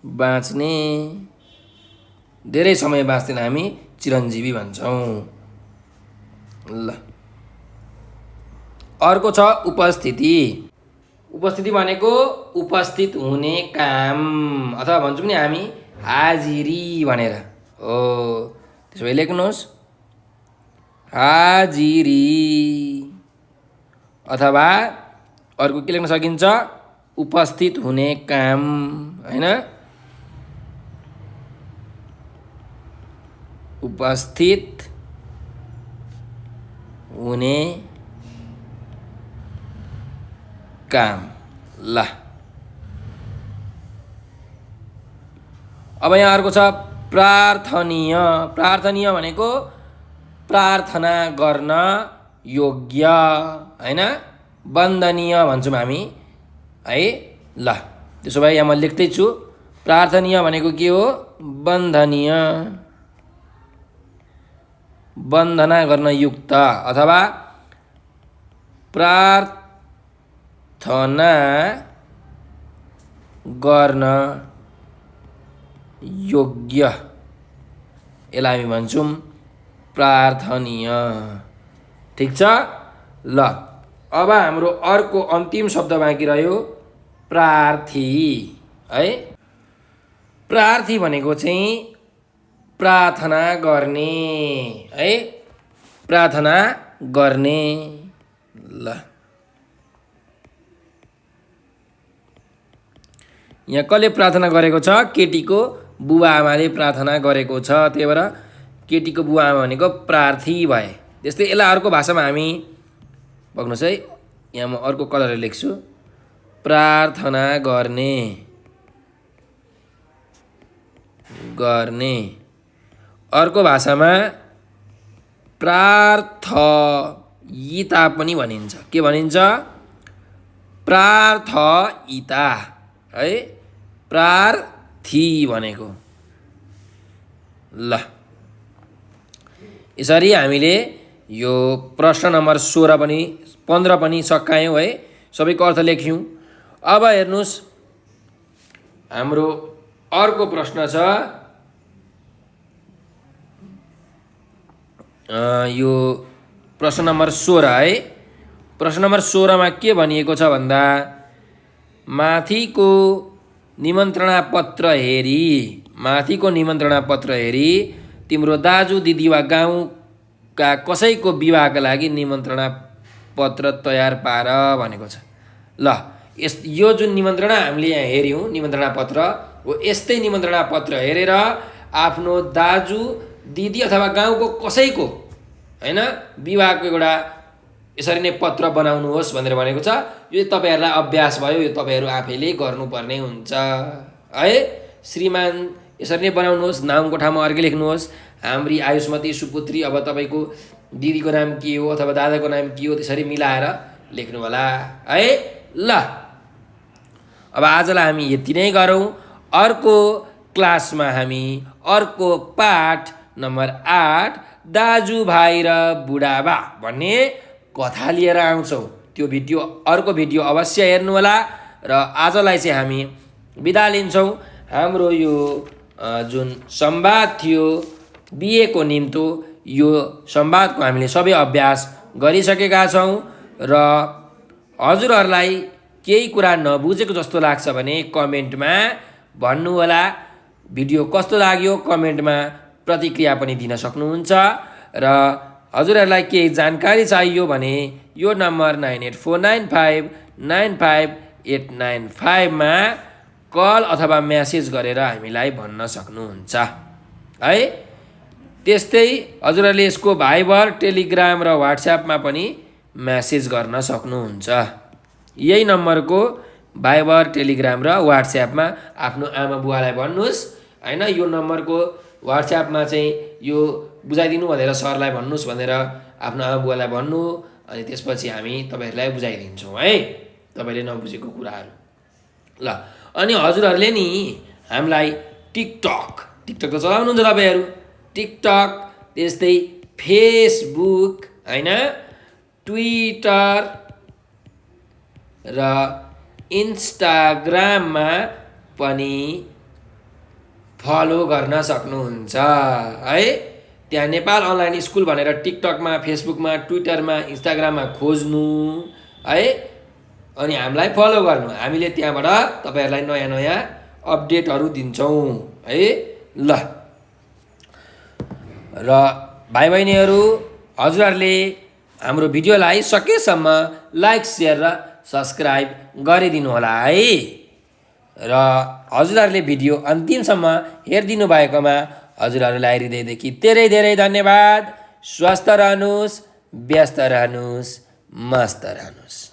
बाँच्ने, धेरै समय बाँच्दैन हामी चिरञ्जीवी भन्छौँ। ल अर्को छ उपस्थिति। उपस्थिति भनेको उपस्थित हुने काम, अथवा भन्छौँ नि हामी हाजिरी भनेर हो। त्यसो भए लेख्नुहोस् हाजिरी, अथवा अर्को के लेख्न सकिन्छ? उपस्थित हुने काम हैन। उपस्थित हुने काम। ल अब यहाँ अर्को छ प्रार्थनीय। प्रार्थनीय भनेको प्रार्थना गर्न योग्य हैन, वन्दनीय भन्छौँ हामी है। ल त्यसो भए यहाँ म लेख्दैछु। प्रार्थनीय भनेको के हो? वन्दनीय, वन्दना गर्न युक्त अथवा प्रार्थना गर्न योग्य, यसलाई हामी भन्छौँ प्रार्थनीय। ठिक छ। ल अब हाम्रो अर्को अन्तिम शब्द बाँकी रह्यो प्रार्थी है। प्रार्थी भनेको चाहिँ प्रार्थना गर्ने है, प्रार्थना गर्ने। ल यहाँ कसले प्रार्थना गरेको छ? केटीको बुबा आमाले प्रार्थना गरेको छ। त्यही भएर केटीको बुबा आमा भनेको प्रार्थी भए। त्यस्तै यसलाई अर्को भाषामा हामी बग्नुहोस् है। यहाँ म अर्को कलरले लेख्छु प्रार्थना गर्ने गर्ने। अर्को भाषामा प्रार्थयिता पनि भनिन्छ। के भनिन्छ? प्रार्थयिता है, प्रार्थी भनेको। ल यसरी हामीले यो प्रश्न नम्बर 15 पनि सकायौँ है, सबैको अर्थ लेख्यौँ। अब हेर्नुहोस् हाम्रो अर्को प्रश्न छ, यो प्रश्न नम्बर 16 है। प्रश्न नम्बर 16 मा के भनिएको छ भन्दा, माथिको निमन्त्रणा पत्र हेरी तिम्रो दाजु दिदी वा गाउँका कसैको विवाहका लागि निमन्त्रणा पत्र तयार पार भनेको छ। ल यो जुन निमन्त्रणा हामीले यहाँ हेऱ्यौँ निमन्त्रणा पत्र हो, यस्तै निमन्त्रणा पत्र हेरेर आफ्नो दाजु दिदी अथवा गाउँको कसैको हैन विवाहको एउटा यसरी नै पत्र बनाउनुहोस् भनेर भनेको छ। यो तपाईहरुलाई अभ्यास भयो, यो तपाईहरु आफैले गर्नुपर्ने हुन्छ है। श्रीमान यसरी नै बनाउनुहोस्, नामको ठाउँमा अर्कै लेख्नुहोस्। हाम्री आयुष्मती सुपुत्री, अब तपाईको दिदीको नाम के हो अथवा दादाको नाम के हो त्यसरी मिलाएर लेख्नु होला है। ल अब आजलाई हामी यति नै गरौँ। अर्को क्लासमा हामी अर्को पाठ नम्बर 8 दाजुभाइ र बुढाबा भन्ने कथा लिएर आउँछौँ। त्यो भिडियो अर्को भिडियो अवश्य हेर्नु होला। र आजलाई चाहिँ हामी बिदा लिन्छौँ। हाम्रो यो जुन संवाद थियो बिहेको निम्तो, यो संवादको हामीले सबै अभ्यास गरिसकेका छौँ। र हजुरहरूलाई केही कुरा नबुझेको जस्तो लाग्छ भने कमेन्टमा भन्नु होला। भिडियो कस्तो लाग्यो कमेन्टमा प्रतिक्रिया पनि दिन सक्नुहुन्छ। र हजुरहरूलाई केही जानकारी चाहियो भने यो नम्बर 9849595895 मा कल अथवा म्यासेज गरेर हामीलाई भन्न सक्नुहुन्छ है। त्यस्तै हजुरहरूले यसको भाइबर, टेलिग्राम र व्हाट्सएपमा पनि म्यासेज गर्न सक्नुहुन्छ। यही नम्बरको भाइबर, टेलिग्राम र व्हाट्सएपमा आफ्नो आमा बुवालाई भन्नुहोस् हैन। यो नम्बरको व्हाट्सएपमा चाहिँ यो बुझाइदिनु भनेर सरलाई भन्नुहोस् भनेर आफ्नो आमा बुवालाई भन्नु, अनि त्यसपछि हामी तपाईहरुलाई बुझाइदिन्छौँ है तपाईले नबुझेको कुराहरू। ल अनि हजुरहरूले नि हामीलाई टिकटक त चलाउनुहुन्छ तपाईहरु, टिकटक त्यस्तै फेसबुक हैन, ट्विटर र इन्स्टाग्राममा पनि फलो गर्न सक्नुहुन्छ है। त्यहाँ नेपाल अनलाइन स्कुल भनेर टिकटकमा, फेसबुकमा, ट्विटरमा, इन्स्टाग्राममा खोज्नु है, अनि हामीलाई फलो गर्नु। हामीले त्यहाँबाट तपाईहरुलाई नयाँ नयाँ अपडेटहरू दिन्छौँ है। ल र भाइ बहिनीहरू, हजुरहरूले हाम्रो भिडियोलाई सकेसम्म लाइक, शेयर र सब्स्क्राइब गरिदिनु होला है। र हजुरहरूले भिडियो अन्तिमसम्म हेरिदिनु भएकोमा हजुरहरूलाई हृदयदेखि धेरै धेरै धन्यवाद। स्वस्थ रहनुहोस्, व्यस्त रहनुहोस्, मस्त रहनुहोस्।